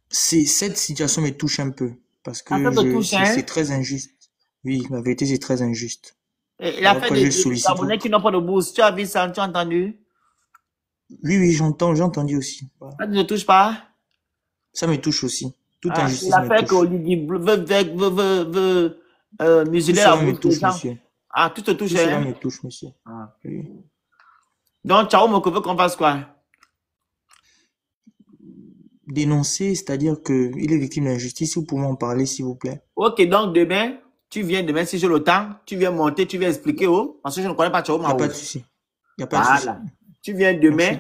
Cette situation me touche un peu. Parce que c'est très injuste. Oui, la vérité, c'est très injuste. Il a fait des Gabonais qui n'ont pas de bourse. Tu as vu ça? Tu as entendu? Oui, j'ai entendu aussi. Voilà. Ça ne te touche pas? Ça me touche aussi. Toute injustice me touche. Il a fait qu'Olivier veut museler la bourse des gens. Monsieur. Ah, tout te touche, hein? Ça me touche, monsieur. Ah. Oui. Donc, Chao Mao veut qu'on fasse quoi? Dénoncer, c'est-à-dire qu'il est victime d'injustice. Vous pouvez en parler, s'il vous plaît. Ok, donc demain, tu viens demain, si j'ai le temps, tu viens monter, tu viens expliquer, parce que je ne connais pas Chao Mao. Il n'y a pas de souci. Il n'y a pas de souci. Tu viens demain.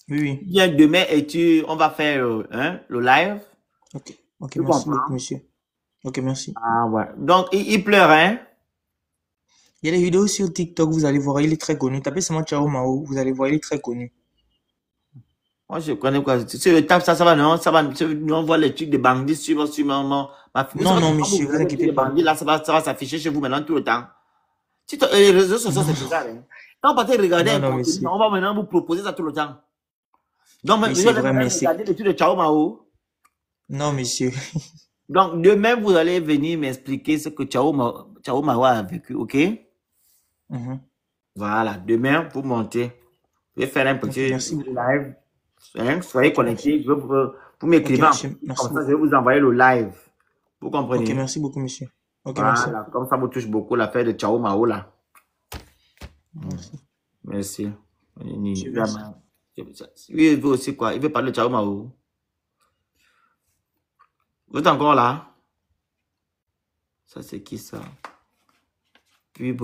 Oui. Tu viens demain et on va faire le live. Ok, merci beaucoup, monsieur. Ok, merci. Ah ouais. Donc, il pleure, hein? Il y a des vidéos sur TikTok, vous allez voir, il est très connu. Tapez seulement Chao Mao, vous allez voir, il est très connu. Moi, je connais quoi. Si je tape ça va, non, ça va, nous on voit les trucs de bandits sur ma Non, monsieur, vous inquiétez pas. Là, ça va s'afficher chez vous maintenant tout le temps. Les réseaux sociaux, c'est bizarre, hein? Quand on partez regarder on va maintenant vous proposer ça tout le temps. Donc, je vais regarder les trucs de Chao Mao. Non, monsieur. Donc, demain, vous allez venir m'expliquer ce que Chao Mao a vécu, ok? Voilà, demain, vous montez. Je vais faire un petit live. Soyez connectés. Vous m'écrivez. Comme ça, je vais vous envoyer le live. Vous comprenez? Ok, merci beaucoup, monsieur. Ok, voilà, merci. comme ça me touche beaucoup l'affaire de Chao Mao, là. Merci. Lui, il veut aussi quoi? Il veut parler de Chao Mao. Vous êtes encore là? Ça, c'est qui ça?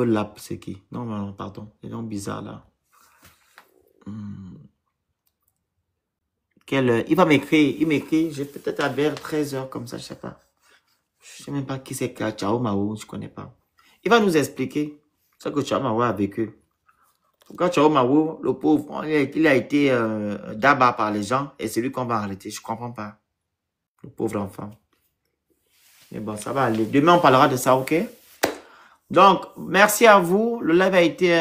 Lap, c'est qui? Non, non, pardon. C'est donc bizarre là. Il va m'écrire. Il m'écrit. J'ai peut-être à vers 13h comme ça, je sais pas. Je sais même pas qui c'est que Chao Mao, je connais pas. Il va nous expliquer ce que Chao Mao a vécu. Pourquoi Chao Mao, le pauvre, il a été d'abat par les gens et c'est lui qu'on va arrêter. Je comprends pas. Le pauvre enfant. Mais bon, ça va aller. Demain, on parlera de ça, ok? Donc, merci à vous. Le live a été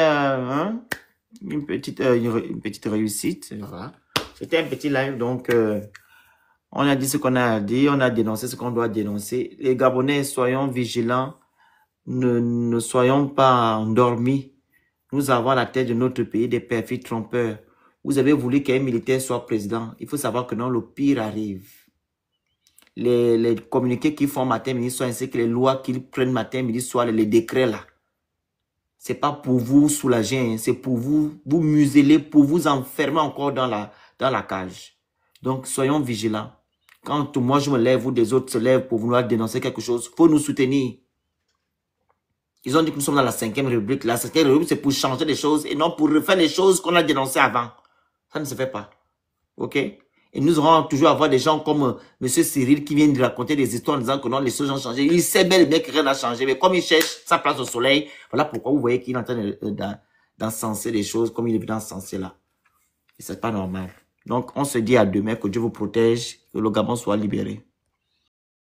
une petite réussite. Voilà. C'était un petit live, donc on a dit ce qu'on a dit, on a dénoncé ce qu'on doit dénoncer. Les Gabonais, soyons vigilants, ne soyons pas endormis. Nous avons à la tête de notre pays des perfides trompeurs. Vous avez voulu qu'un militaire soit président. Il faut savoir que non, le pire arrive. Les communiqués qu'ils font matin, midi, soir, ainsi que les lois qu'ils prennent matin, midi, soir, les décrets là. C'est pas pour vous soulager, hein, c'est pour vous museler, pour vous enfermer encore dans la cage. Donc, soyons vigilants. Quand moi je me lève ou des autres se lèvent pour vouloir dénoncer quelque chose, il faut nous soutenir. Ils ont dit que nous sommes dans la 5e République. La 5e République, c'est pour changer les choses et non pour refaire les choses qu'on a dénoncées avant. Ça ne se fait pas. OK? Et nous aurons toujours avoir des gens comme M. Cyril qui viennent de raconter des histoires en disant que non, les choses ont changé. Il sait bel et bien que rien n'a changé. Mais comme il cherche sa place au soleil, voilà pourquoi vous voyez qu'il est en train d'encenser les choses comme il est d'encenser là. Et c'est pas normal. Donc, on se dit à demain, que Dieu vous protège, que le Gabon soit libéré.